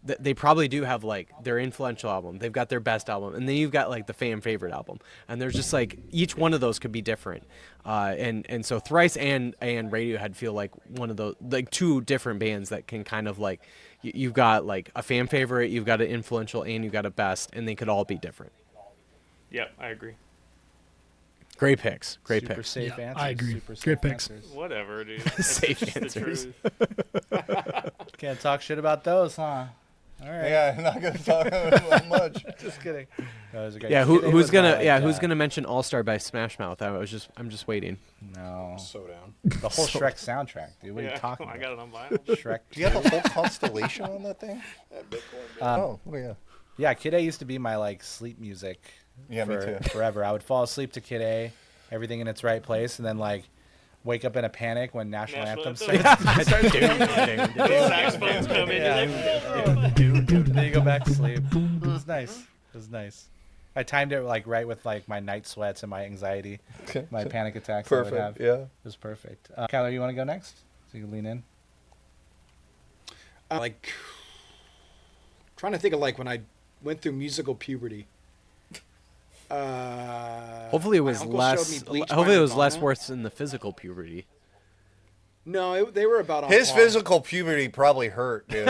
Speaker 1: they probably do have like their influential album, they've got their best album, and then you've got like the fan favorite album, and there's just like each one of those could be different, and so Thrice and Radiohead feel like one of those, like two different bands that can kind of like you've got like a fan favorite, you've got an influential, and you've got a best, and they could all be different.
Speaker 6: Yep, I agree.
Speaker 1: Great picks. Great
Speaker 3: Super
Speaker 1: picks.
Speaker 3: safe
Speaker 2: Yeah,
Speaker 3: answers.
Speaker 2: I agree.
Speaker 3: Super safe
Speaker 2: Good picks.
Speaker 3: answers.
Speaker 6: Whatever, dude.
Speaker 1: Safe
Speaker 6: It's just the
Speaker 1: answers.
Speaker 6: truth.
Speaker 3: Can't talk shit about those, huh? All right.
Speaker 4: Yeah, I'm not gonna talk about much.
Speaker 3: Just kidding. No, those are great.
Speaker 1: Yeah,
Speaker 3: Kid A
Speaker 1: who's
Speaker 3: was
Speaker 1: gonna
Speaker 3: my, like,
Speaker 1: who's gonna mention All Star by Smash Mouth? I'm just waiting.
Speaker 3: No.
Speaker 5: So down.
Speaker 3: The whole Shrek soundtrack, dude. What are
Speaker 6: Yeah,
Speaker 3: you talking
Speaker 6: I
Speaker 3: about?
Speaker 6: got it on vinyl.
Speaker 3: Shrek.
Speaker 4: Do you have a whole constellation on that thing? Oh yeah.
Speaker 3: Yeah, Kid A used to be my like sleep music.
Speaker 4: Yeah, me
Speaker 3: for
Speaker 4: too.
Speaker 3: Forever. I would fall asleep to Kid A, everything in its right place, and then like wake up in a panic when national anthem starts.
Speaker 6: The saxophones come in.
Speaker 3: Yeah.
Speaker 6: You're like,
Speaker 3: Then you go back to sleep. It was nice. It was nice. I timed it like right with like my night sweats and my anxiety, my panic attacks I would have.
Speaker 4: Perfect. Yeah.
Speaker 3: It was perfect. Kyler, you want to go next? So you can lean in.
Speaker 5: Like, trying to think of like when I went through musical puberty.
Speaker 1: Hopefully it was
Speaker 5: my uncle
Speaker 1: less.
Speaker 5: showed me Bleach by
Speaker 1: Hopefully it was less
Speaker 5: Madonna.
Speaker 1: worse than the physical puberty.
Speaker 5: No, they were about on
Speaker 4: His
Speaker 5: par.
Speaker 4: physical puberty probably hurt, dude.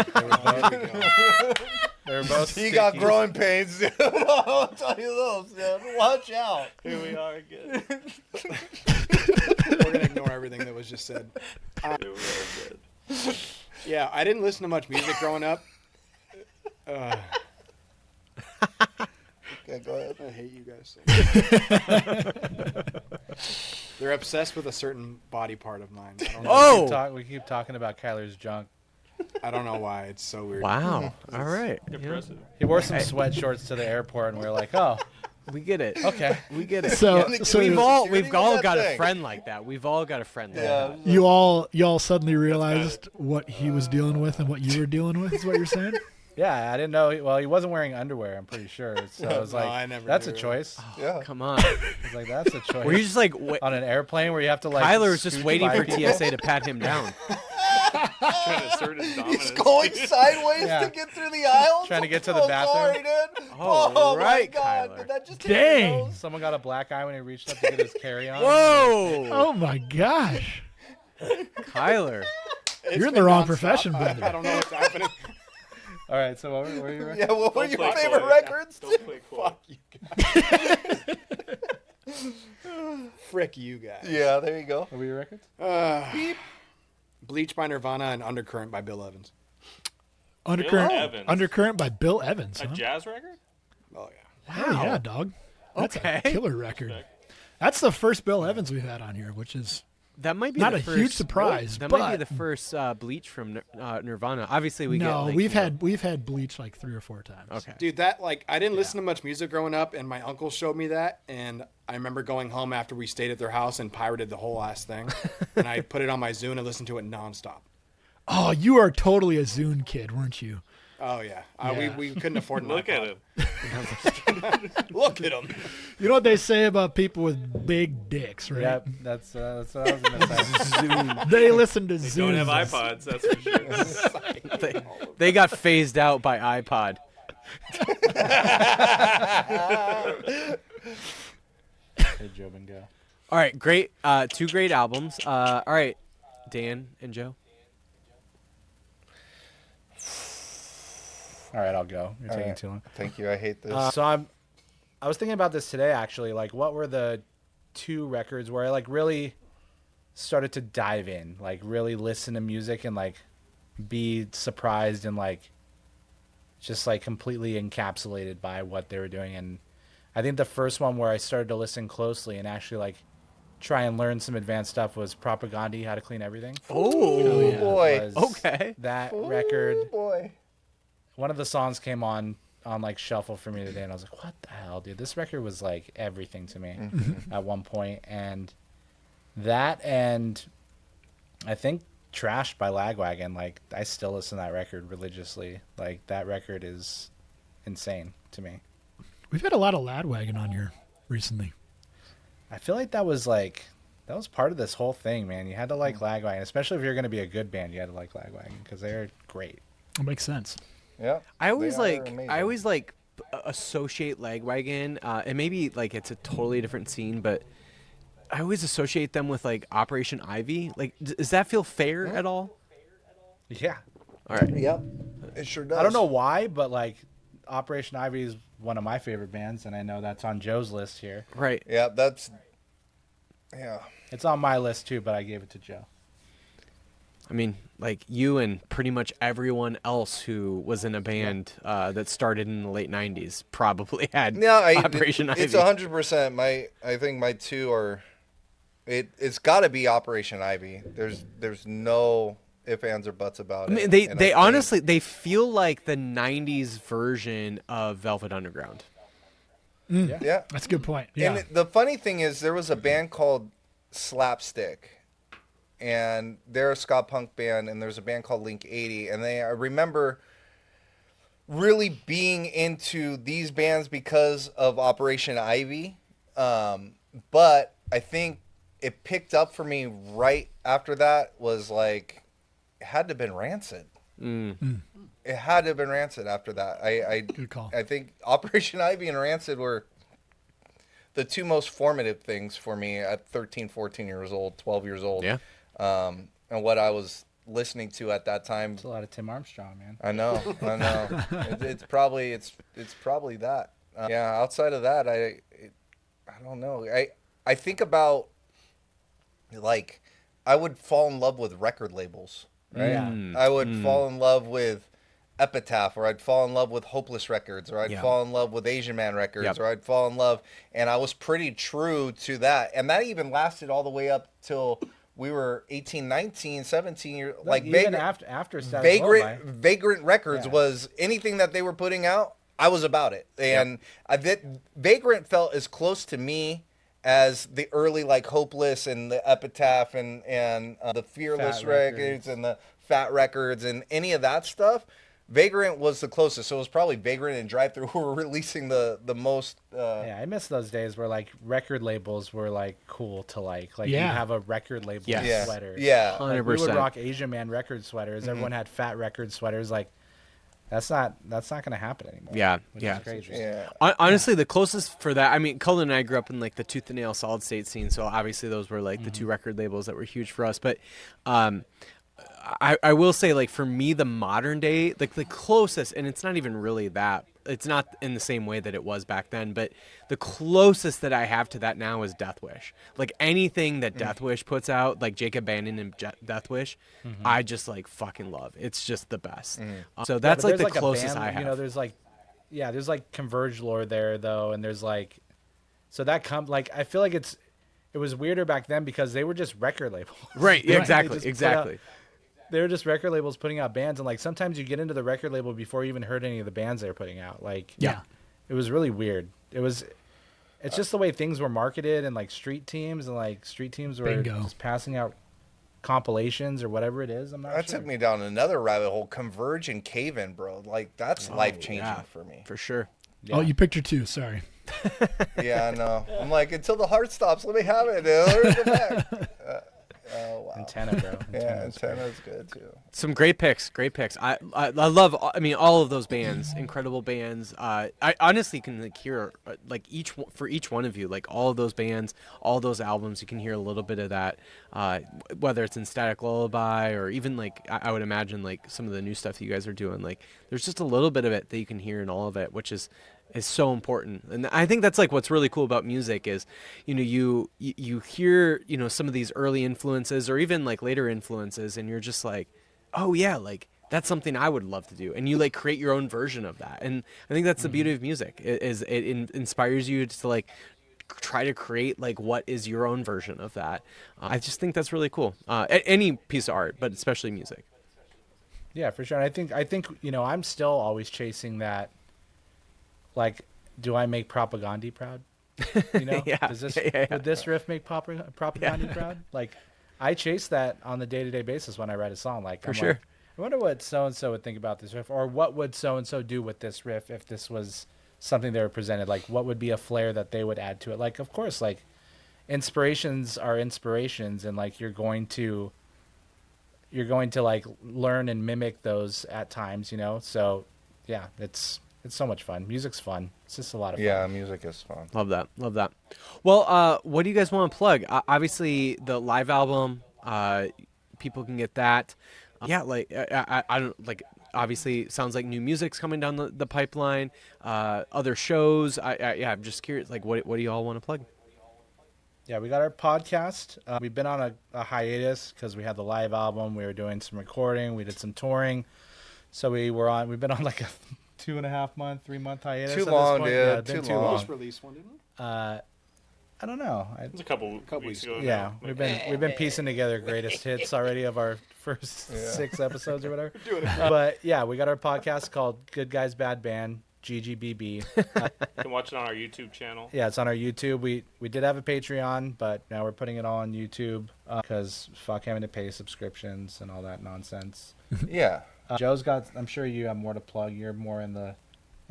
Speaker 3: They were both.
Speaker 4: He got
Speaker 3: sticky.
Speaker 4: growing pains, dude. I'll tell you those, dude. Watch out.
Speaker 6: Here we are again.
Speaker 5: We're gonna ignore everything that was just said. Yeah, I didn't listen to much music growing up.
Speaker 4: Okay, go ahead.
Speaker 5: I hate you guys. They're obsessed with a certain body part of mine. I don't know,
Speaker 1: Oh!
Speaker 3: We keep talking about Kyler's junk.
Speaker 5: I don't know why. It's so weird.
Speaker 1: Wow. All right.
Speaker 6: Impressive.
Speaker 3: He wore some sweat shorts to the airport, and we were like, "Oh,
Speaker 1: We get it.
Speaker 3: okay."
Speaker 1: We get it.
Speaker 2: So,
Speaker 4: Yeah,
Speaker 2: so
Speaker 1: we've all
Speaker 4: that
Speaker 1: got a
Speaker 4: thing.
Speaker 1: friend like that. We've all got a friend like
Speaker 4: Yeah.
Speaker 1: that.
Speaker 2: you all suddenly realized what he was dealing with and what you were dealing with. Is what you're saying?
Speaker 3: Yeah, I didn't know. Well, he wasn't wearing underwear, I'm pretty sure. So I was
Speaker 5: No,
Speaker 3: like,
Speaker 5: I never
Speaker 3: that's
Speaker 5: knew.
Speaker 3: a choice.
Speaker 4: Yeah.
Speaker 1: Come on.
Speaker 3: I was like, that's a choice.
Speaker 1: Were you just like
Speaker 3: on an airplane where you have to like?
Speaker 1: Kyler was just
Speaker 3: scoot
Speaker 1: waiting
Speaker 3: by
Speaker 1: for
Speaker 3: people?
Speaker 1: TSA to pat him down.
Speaker 6: Trying to assert his dominance.
Speaker 4: He's going sideways
Speaker 3: Yeah.
Speaker 4: to get through the aisles.
Speaker 3: Trying to get to
Speaker 4: I'm
Speaker 3: the
Speaker 4: so
Speaker 3: bathroom.
Speaker 4: Sorry, dude.
Speaker 1: Oh,
Speaker 4: Oh
Speaker 1: right,
Speaker 4: my God!
Speaker 1: Kyler.
Speaker 4: Did that just
Speaker 2: Dang.
Speaker 4: hit your nose?
Speaker 3: Someone got a black eye when he reached up to get his carry-on.
Speaker 1: Whoa,
Speaker 2: Oh my gosh.
Speaker 1: Kyler.
Speaker 2: You're in
Speaker 5: been
Speaker 2: the wrong
Speaker 5: nonstop.
Speaker 2: profession,
Speaker 5: I
Speaker 2: brother.
Speaker 5: don't know what's happening.
Speaker 3: All right, so what were you?
Speaker 4: Yeah. What were
Speaker 6: Don't
Speaker 4: your
Speaker 6: play
Speaker 4: favorite
Speaker 6: coy.
Speaker 4: records?
Speaker 6: Don't play coy.
Speaker 5: Frick you guys.
Speaker 4: Yeah. There you go.
Speaker 3: What were your records?
Speaker 5: Bleach by Nirvana and Undercurrent by Bill Evans.
Speaker 2: Undercurrent,
Speaker 6: Evans.
Speaker 2: Undercurrent by Bill Evans.
Speaker 6: A
Speaker 2: Huh?
Speaker 6: jazz record?
Speaker 5: Oh yeah.
Speaker 2: Hell yeah, dog. That's
Speaker 1: Okay.
Speaker 2: a killer record. That's the first Bill Evans we've had on here, which is
Speaker 1: That might be
Speaker 2: not
Speaker 1: the
Speaker 2: a
Speaker 1: first,
Speaker 2: huge surprise.
Speaker 1: That
Speaker 2: but
Speaker 1: might be the first Bleach from Nirvana. Obviously, we get
Speaker 2: no,
Speaker 1: like,
Speaker 2: we've
Speaker 1: you know-
Speaker 2: had Bleach like 3 or 4 times.
Speaker 1: Okay.
Speaker 5: Dude, that like I didn't listen to much music growing up, and my uncle showed me that, and I remember going home after we stayed at their house and pirated the whole ass thing, and I put it on my Zune and listened to it nonstop.
Speaker 2: Oh, you are totally a Zune kid, weren't you?
Speaker 5: Oh yeah,
Speaker 2: Yeah.
Speaker 5: we couldn't afford an
Speaker 6: Look at
Speaker 5: iPod.
Speaker 6: him.
Speaker 5: Look at him.
Speaker 2: You know what they say about people with big dicks, right?
Speaker 3: Yep, that's what I was gonna say.
Speaker 2: They listen to
Speaker 6: They
Speaker 2: Zune.
Speaker 6: don't have iPods, that's for sure.
Speaker 1: They got phased out by iPod.
Speaker 3: Hey, Job and go.
Speaker 1: All right, great. 2 great albums. All right, Dan and Joe.
Speaker 3: All right, I'll go. You're
Speaker 4: All
Speaker 3: taking
Speaker 4: right.
Speaker 3: too long.
Speaker 4: Thank you. I hate this.
Speaker 3: I was thinking about this today actually. Like, what were the 2 records where I like really started to dive in, like really listen to music and like be surprised and like just like completely encapsulated by what they were doing. And I think the first one where I started to listen closely and actually like try and learn some advanced stuff was Propagandhi, How to Clean Everything.
Speaker 4: Oh boy.
Speaker 3: Was
Speaker 1: Okay.
Speaker 3: That record.
Speaker 4: Oh boy.
Speaker 3: One of the songs came on like shuffle for me today, and I was like, what the hell, dude? This record was like everything to me at one point. And that, and I think Trash by Lagwagon, like I still listen to that record religiously. Like that record is insane to me.
Speaker 2: We've had a lot of Ladwagon on here recently.
Speaker 3: I feel like that was part of this whole thing, man. You had to like Lagwagon, especially if you're going to be a good band. You had to like Lagwagon because they're great.
Speaker 2: That makes sense.
Speaker 4: Yeah.
Speaker 1: I always
Speaker 4: they are
Speaker 1: like
Speaker 4: amazing.
Speaker 1: I always like associate Lagwagon, and maybe like it's a totally different scene, but I always associate them with like Operation Ivy. Like, does that feel fair at all?
Speaker 3: Yeah.
Speaker 1: All right.
Speaker 4: Yep. It sure does.
Speaker 3: I don't know why, but like Operation Ivy is one of my favorite bands, and I know that's on Joe's list here.
Speaker 1: Right.
Speaker 4: Yeah, that's. Yeah.
Speaker 3: It's on my list too, but I gave it to Joe.
Speaker 1: I mean, like you and pretty much everyone else who was in a band that started in the late '90s probably had Operation Ivy.
Speaker 4: It's 100%. I think my 2 are. It's got to be Operation Ivy. There's no ifs, ands, or buts about
Speaker 1: I
Speaker 4: it.
Speaker 1: mean,
Speaker 4: And
Speaker 1: they
Speaker 4: I think-
Speaker 1: honestly they feel like the '90s version of Velvet Underground.
Speaker 4: Yeah.
Speaker 2: That's a good point. Yeah.
Speaker 4: And the funny thing is, there was a band called Slapstick, and they're a ska punk band, and there's a band called Link 80, and I remember really being into these bands because of Operation Ivy, but I think it picked up for me right after that was like, it had to have been Rancid. It had to have been Rancid after that.
Speaker 2: Good call.
Speaker 4: I think Operation Ivy and Rancid were the 2 most formative things for me at 13, 14 years old, 12 years old.
Speaker 1: Yeah.
Speaker 4: And what I was listening to at that time.
Speaker 3: It's a lot of Tim Armstrong, man.
Speaker 4: I know. It's probably that. Yeah. Outside of that, I don't know. I think about like I would fall in love with record labels, right?
Speaker 3: Yeah.
Speaker 4: I would fall in love with Epitaph, or I'd fall in love with Hopeless Records, or I'd
Speaker 1: Yeah.
Speaker 4: fall in love with Asian Man Records,
Speaker 1: Yep.
Speaker 4: or I'd fall in love, and I was pretty true to that. And that even lasted all the way up till we were 18, 19, 17 years, like
Speaker 3: even
Speaker 4: Vagrant,
Speaker 3: after Static Lullaby.
Speaker 4: Vagrant Records
Speaker 3: Yeah.
Speaker 4: was anything that they were putting out, I was about it. And Vagrant felt as close to me as the early like Hopeless and the Epitaph and the Fearless
Speaker 3: Fat
Speaker 4: records
Speaker 3: Records.
Speaker 4: and the Fat Records and any of that stuff. Vagrant was the closest, so it was probably Vagrant and Drive Thru who were releasing the most.
Speaker 3: Yeah, I miss those days where like record labels were like cool to like
Speaker 2: Yeah.
Speaker 3: you'd have a record label
Speaker 1: Yes.
Speaker 3: sweater.
Speaker 4: Yeah.
Speaker 3: Like, we would
Speaker 1: 100%.
Speaker 3: rock Asian Man record sweaters. Everyone had Fat record sweaters. Like that's not gonna happen anymore.
Speaker 1: Yeah,
Speaker 3: which
Speaker 1: yeah.
Speaker 3: is crazy.
Speaker 4: Yeah.
Speaker 1: Honestly, the closest for that, I mean, Cullen and I grew up in like the Tooth and Nail Solid State scene, so obviously those were like the two record labels that were huge for us. But I will say, like, for me, the modern day, like the closest, and it's not even really that, it's not in the same way that it was back then, but the closest that I have to that now is Death Wish. Like anything that Death Wish puts out, like Jacob Bannon and Death Wish, I just like fucking love. It's just the best. So that's
Speaker 3: but
Speaker 1: like the
Speaker 3: there's, a
Speaker 1: closest
Speaker 3: band,
Speaker 1: I have.
Speaker 3: You know, there's like Converge lore there though, and there's like, so that I feel like it was weirder back then because they were just record labels.
Speaker 1: Right,
Speaker 3: They
Speaker 1: exactly,
Speaker 3: just put
Speaker 1: exactly.
Speaker 3: They were just record labels putting out bands, and like sometimes you get into the record label before you even heard any of the bands they were putting out. Like,
Speaker 2: Yeah.
Speaker 3: it was really weird. It's just the way things were marketed, and like street teams were
Speaker 2: Bingo.
Speaker 3: just passing out compilations or whatever it is. I'm not
Speaker 4: That
Speaker 3: sure.
Speaker 4: took me down another rabbit hole. Converge and Cave In, bro. Like that's life changing
Speaker 1: yeah.
Speaker 4: for me.
Speaker 1: For sure.
Speaker 3: Yeah.
Speaker 2: Oh, you picked your two. Sorry.
Speaker 4: Yeah, I know. I'm like, until the heart stops, let me have it. Let me go back. Oh wow.
Speaker 3: Antenna, bro.
Speaker 4: Yeah,
Speaker 3: Antenna's great.
Speaker 4: Antenna's good too.
Speaker 1: Some great picks, great picks. I love. I mean, all of those bands, incredible bands. I honestly can like hear like for each one of you, like all of those bands, all those albums. You can hear a little bit of that, whether it's in Static Lullaby or even like I would imagine like some of the new stuff that you guys are doing. Like there's just a little bit of it that you can hear in all of it, which is so important. And I think that's like what's really cool about music is, you know, you hear, you know, some of these early influences or even like later influences, and you're just like, oh yeah, like that's something I would love to do, and you like create your own version of that. And I think that's the beauty of music is it inspires you to like try to create like what is your own version of that. I just think that's really cool. Any piece of art, but especially music.
Speaker 3: Yeah, for sure. And I think you know, I'm still always chasing that. Like, do I make Propagandhi proud? You know,
Speaker 1: Yeah,
Speaker 3: would this riff make Propagandhi proud? Like, I chase that on the day-to-day basis when I write a song. Like, I'm
Speaker 1: sure.
Speaker 3: like, I wonder what so and so would think about this riff, or what would so and so do with this riff if this was something they were presented. Like, what would be a flair that they would add to it? Like, of course, like inspirations are inspirations, and like you're going to like learn and mimic those at times. You know, so yeah, it's so much fun. Music's fun. It's just a lot of fun.
Speaker 4: Yeah, music is fun.
Speaker 1: Love that. Love that. Well, what do you guys want to plug? Obviously, the live album. People can get that. Yeah, like I don't like. Obviously, sounds like new music's coming down the pipeline. Other shows. I'm just curious. Like, what do you all want to plug?
Speaker 3: Yeah, we got our podcast. We've been on a hiatus because we had the live album. We were doing some recording. We did some touring. So we've been on like a 2.5 month, 3 month hiatus.
Speaker 4: Too
Speaker 3: at this
Speaker 4: long,
Speaker 3: point.
Speaker 4: dude.
Speaker 3: Yeah, it's
Speaker 4: Too
Speaker 3: been too
Speaker 4: long.
Speaker 3: long.
Speaker 5: Just released one, didn't we?
Speaker 3: I don't know.
Speaker 6: It was a couple weeks
Speaker 5: weeks
Speaker 6: ago.
Speaker 3: Yeah,
Speaker 6: now.
Speaker 3: we've been piecing together greatest hits already of our first 6 episodes or whatever.
Speaker 5: Doing it.
Speaker 3: But yeah, we got our podcast called Good Guys Bad Band, GGBB.
Speaker 6: You can watch it on our YouTube channel.
Speaker 3: Yeah, it's on our YouTube. We did have a Patreon, but now we're putting it all on YouTube because fuck having to pay subscriptions and all that nonsense.
Speaker 4: Yeah.
Speaker 3: Joe's got. I'm sure you have more to plug. You're more in the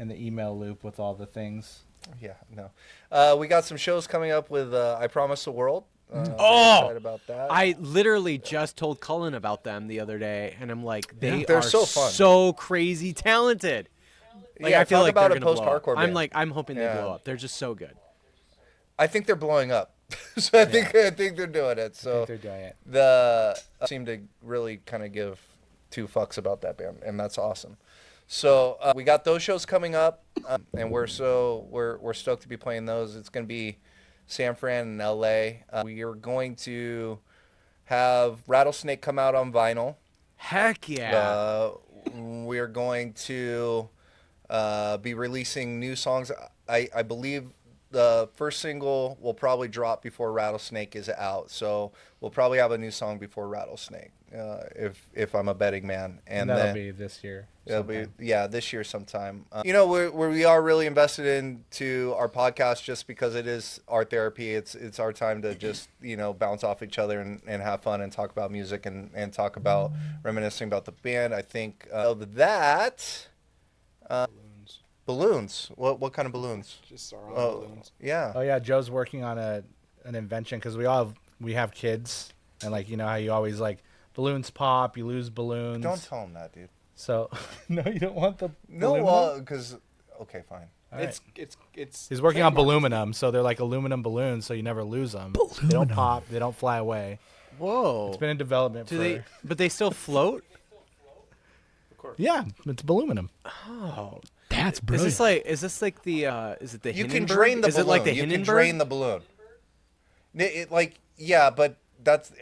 Speaker 3: email loop with all the things.
Speaker 4: Yeah. No. We got some shows coming up with I Promise the World. Very excited about that.
Speaker 1: I literally just told Cullen about them the other day, and I'm like, they're
Speaker 4: They're so fun.
Speaker 1: so crazy talented. Like,
Speaker 4: Yeah,
Speaker 1: I feel
Speaker 4: talk
Speaker 1: like
Speaker 4: about
Speaker 1: they're
Speaker 4: a
Speaker 1: gonna blow up.
Speaker 4: post-hardcore
Speaker 1: I'm
Speaker 4: band.
Speaker 1: like, I'm hoping they
Speaker 4: Yeah.
Speaker 1: blow up. They're just so good.
Speaker 4: I think they're blowing up. So I think they're doing it.
Speaker 3: I
Speaker 4: So
Speaker 3: think they're doing it.
Speaker 4: the seem to really kind of give two fucks about that band, and that's awesome. So we got those shows coming up, and we're stoked to be playing those. It's going to be San Fran and L.A. We are going to have Rattlesnake come out on vinyl.
Speaker 1: Heck yeah.
Speaker 4: We are going to be releasing new songs. I believe the first single will probably drop before Rattlesnake is out. So we'll probably have a new song before Rattlesnake, if I'm a betting man.
Speaker 3: And that'll be this year.
Speaker 4: It'll be this year sometime. We are really invested into our podcast just because it is our therapy. It's our time to just bounce off each other and have fun and talk about music and talk about reminiscing about the band. I think of that. Balloons. What kind of balloons?
Speaker 5: Just our own balloons.
Speaker 4: Yeah.
Speaker 3: Oh yeah, Joe's working on an invention because we have kids and how you always balloons pop, you lose balloons.
Speaker 4: Don't tell him that, dude.
Speaker 3: So no, you don't want the
Speaker 4: because okay, fine.
Speaker 5: It's
Speaker 3: He's working on aluminum, so they're like aluminum balloons, so you never lose them. They don't pop, they don't fly away.
Speaker 1: Whoa.
Speaker 3: It's been in development
Speaker 1: but they still float?
Speaker 5: Of course.
Speaker 3: Yeah, it's aluminum.
Speaker 1: Oh.
Speaker 2: That's brilliant.
Speaker 1: Is this like the is it the
Speaker 4: You
Speaker 1: Hindenburg?
Speaker 4: can drain the
Speaker 1: is
Speaker 4: balloon.
Speaker 1: it like the
Speaker 4: you
Speaker 1: Hindenburg?
Speaker 4: can drain the balloon. But that's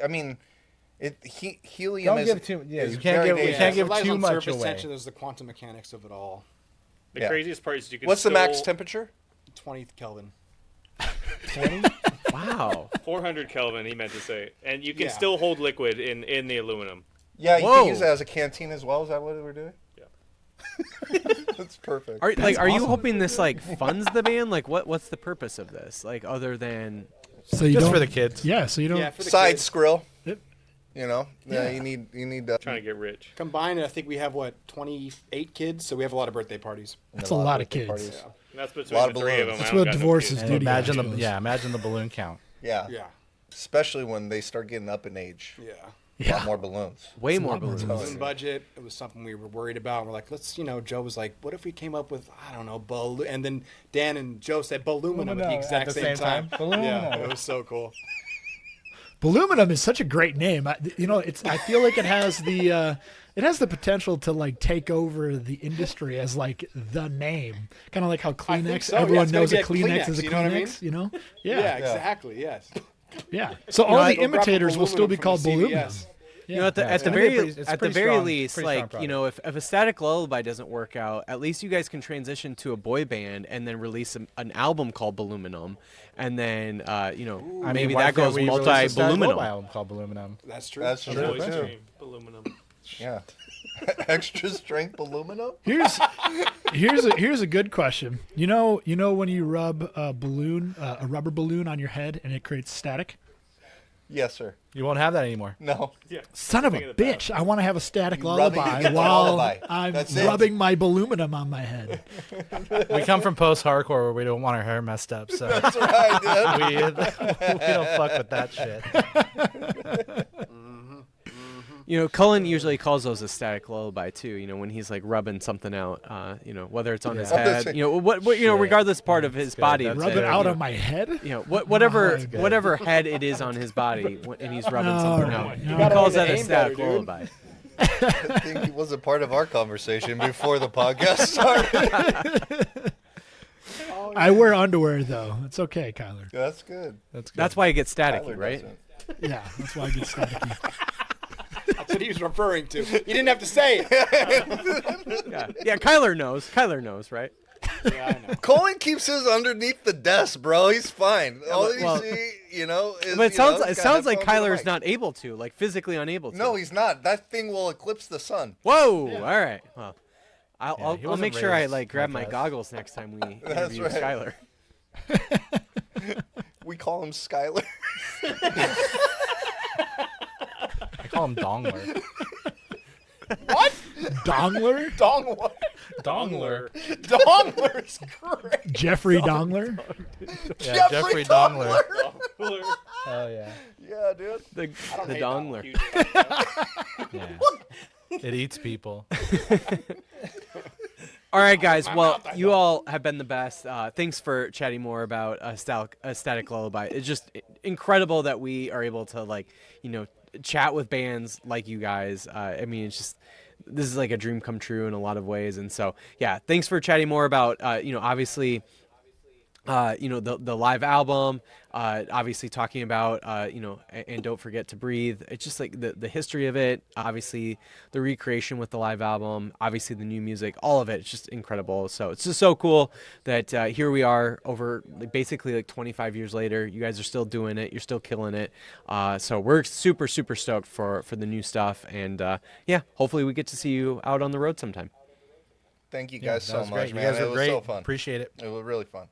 Speaker 4: helium
Speaker 3: Don't
Speaker 4: is
Speaker 3: give too. Yeah,
Speaker 4: is
Speaker 3: you can't
Speaker 4: very
Speaker 3: give. We
Speaker 4: dangerous.
Speaker 3: can't give
Speaker 5: Relies
Speaker 3: too
Speaker 5: on
Speaker 3: much
Speaker 5: surface
Speaker 3: away.
Speaker 5: tension. There's the quantum mechanics of it all.
Speaker 6: The
Speaker 4: Yeah.
Speaker 6: craziest part is you can
Speaker 4: What's the
Speaker 6: still,
Speaker 4: max temperature?
Speaker 5: 20 Kelvin.
Speaker 3: 20?
Speaker 1: Wow.
Speaker 6: 400 Kelvin, he meant to say. And you can
Speaker 5: Yeah.
Speaker 6: still hold liquid in the aluminum.
Speaker 4: Yeah, you
Speaker 1: Whoa.
Speaker 4: can use it as a canteen as well. Is that what we're doing?
Speaker 6: Yeah.
Speaker 4: That's perfect.
Speaker 1: Are you
Speaker 2: awesome.
Speaker 1: hoping this funds the band? What's the purpose of this? Other than
Speaker 2: So you
Speaker 3: Just
Speaker 2: don't,
Speaker 3: for the kids.
Speaker 2: Yeah, so you don't.
Speaker 5: Yeah, for the
Speaker 4: Side
Speaker 5: kids.
Speaker 4: skrill.
Speaker 2: Yep.
Speaker 4: Yeah,
Speaker 2: Yeah.
Speaker 4: you need
Speaker 6: Trying to get rich.
Speaker 5: Combined, I think we have 28 kids, so we have a lot of birthday parties.
Speaker 2: That's a lot of
Speaker 4: birthday
Speaker 2: kids.
Speaker 4: parties.
Speaker 5: Yeah.
Speaker 6: And that's between
Speaker 4: Lot
Speaker 6: the
Speaker 4: of
Speaker 6: three of
Speaker 4: balloons.
Speaker 6: them.
Speaker 2: That's
Speaker 6: I don't
Speaker 2: what
Speaker 6: got no
Speaker 2: divorces
Speaker 6: kids.
Speaker 2: do.
Speaker 3: And
Speaker 2: Duty
Speaker 3: imagine the balloon count.
Speaker 4: Yeah.
Speaker 5: Yeah.
Speaker 4: Especially when they start getting up in age.
Speaker 5: Yeah.
Speaker 4: A lot more balloons.
Speaker 1: way
Speaker 2: It's a
Speaker 1: more
Speaker 2: lot more
Speaker 1: balloons?
Speaker 2: balloons.
Speaker 5: Balloon budget. It was something we were worried about. We're like, Joe was like, what if we came up with, I don't know, balloon? And then Dan and Joe said balloon at the exact same time. Yeah, it was so cool.
Speaker 2: Balluminum is such a great name. I feel like it has the potential to take over the industry as the name. Kind of like how
Speaker 5: I think
Speaker 2: Kleenex.
Speaker 5: so. Yeah,
Speaker 2: Everyone
Speaker 5: it's gonna
Speaker 2: knows a
Speaker 5: get
Speaker 2: Kleenex is a
Speaker 5: Kleenex, you know what I mean?
Speaker 2: Kleenex. You know?
Speaker 5: Yeah,
Speaker 2: Yeah.
Speaker 5: exactly. Yes.
Speaker 2: Yeah. So all the
Speaker 5: They'll wrap up
Speaker 2: imitators will still be
Speaker 5: aluminum
Speaker 2: called
Speaker 5: from the
Speaker 2: balloonum.
Speaker 5: CVS.
Speaker 1: At the
Speaker 3: Yeah, it's gonna be it's
Speaker 1: at the
Speaker 3: pretty
Speaker 1: very
Speaker 3: strong-
Speaker 1: least,
Speaker 3: pretty strong product.
Speaker 1: if A Static Lullaby doesn't work out, at least you guys can transition to a boy band and then release an album called Balluminum, and then maybe
Speaker 3: why
Speaker 1: that goes
Speaker 3: can't we release a Static Lullaby
Speaker 1: multi-balluminum.
Speaker 3: album called Balluminum.
Speaker 5: That's true.
Speaker 4: That's true.
Speaker 6: Voice
Speaker 4: too.
Speaker 6: stream, aluminum.
Speaker 4: Yeah. Extra strength aluminum?
Speaker 2: Here's a good question. You know when you rub a rubber balloon on your head and it creates static?
Speaker 4: Yes, sir.
Speaker 3: You won't have that anymore.
Speaker 4: No.
Speaker 6: Yeah.
Speaker 2: Son of a
Speaker 6: Thing of the
Speaker 2: bitch! I want to have a static
Speaker 4: You rubbing
Speaker 2: lullaby
Speaker 4: against the
Speaker 2: while
Speaker 4: lullaby.
Speaker 2: I'm
Speaker 4: That's it.
Speaker 2: rubbing my balluminum on my head.
Speaker 3: We come from post-hardcore where we don't want our hair messed up, so
Speaker 4: That's right, dude.
Speaker 3: we don't fuck with that shit.
Speaker 1: Cullen usually calls those a static lullaby too. When he's rubbing something out, whether it's on his
Speaker 4: Yeah.
Speaker 1: head, regardless part of his
Speaker 3: good.
Speaker 1: body.
Speaker 3: That's
Speaker 2: Rub
Speaker 1: that,
Speaker 2: it out on my head?
Speaker 1: whatever
Speaker 2: good.
Speaker 1: whatever head it is on his body, and he's rubbing
Speaker 2: No,
Speaker 1: something
Speaker 2: no,
Speaker 1: out.
Speaker 2: no.
Speaker 1: He calls
Speaker 5: gotta
Speaker 1: that a
Speaker 5: aim
Speaker 1: static
Speaker 5: better, dude.
Speaker 1: lullaby.
Speaker 4: I think he was a part of our conversation before the podcast started.
Speaker 2: I wear underwear though. It's okay, Kyler.
Speaker 4: That's good.
Speaker 1: That's why it gets staticky,
Speaker 4: Tyler
Speaker 1: right?
Speaker 4: doesn't.
Speaker 2: Yeah, that's why I get staticky.
Speaker 5: That's what he was referring to. He didn't have to say it.
Speaker 1: Yeah, Kyler knows. Kyler knows, right?
Speaker 5: Yeah, I know.
Speaker 4: Colin keeps his underneath the desk, bro. He's fine. All you
Speaker 1: well-
Speaker 4: see, is
Speaker 1: But it sounds
Speaker 4: he's got
Speaker 1: sounds like
Speaker 4: headphones and a
Speaker 1: Kyler's
Speaker 4: mic.
Speaker 1: not able to, physically unable to.
Speaker 4: No, he's not. That thing will eclipse the sun.
Speaker 1: Whoa! All right. Well,
Speaker 3: he
Speaker 1: I'll
Speaker 3: wasn't
Speaker 1: make sure I
Speaker 3: raised
Speaker 1: grab
Speaker 3: like
Speaker 1: my
Speaker 3: us.
Speaker 1: goggles next time we
Speaker 4: That's
Speaker 1: interview
Speaker 4: right.
Speaker 1: Skyler.
Speaker 4: We call him Skyler.
Speaker 3: I call him Dongler.
Speaker 5: What?
Speaker 2: Dongler?
Speaker 5: Dongler.
Speaker 3: Dongler.
Speaker 5: Dongler's great.
Speaker 2: Jeffrey Dongler?
Speaker 3: Yeah, Jeffrey Dongler.
Speaker 6: Cooler.
Speaker 3: Oh yeah.
Speaker 4: Yeah, dude.
Speaker 1: The
Speaker 5: don't hate
Speaker 1: dongler.
Speaker 6: Huge podcast.
Speaker 3: Yeah. It eats people.
Speaker 1: All right, guys. Well,
Speaker 5: mouth, I
Speaker 1: you
Speaker 5: know.
Speaker 1: all have been the best. Thanks for chatting more about a static lullaby. It's just incredible that we are able to chat with bands like you guys. I mean, it's just this is like a dream come true in a lot of ways. And so, yeah, thanks for chatting more about obviously the live album, obviously talking about, and Don't Forget to Breathe. It's just like the history of it, obviously the recreation with the live album, obviously the new music, all of it. It's just incredible. So it's just so cool that here we are over basically like 25 years later. You guys are still doing it. You're still killing it. So we're super, super stoked for the new stuff. And yeah, hopefully we get to see you out on the road sometime.
Speaker 4: Thank you
Speaker 3: Yeah,
Speaker 4: guys
Speaker 3: that
Speaker 4: so
Speaker 3: was
Speaker 4: much,
Speaker 3: great.
Speaker 4: man.
Speaker 3: You guys
Speaker 4: It
Speaker 3: are
Speaker 4: was
Speaker 3: great.
Speaker 4: so fun.
Speaker 3: Appreciate it.
Speaker 4: It was really fun.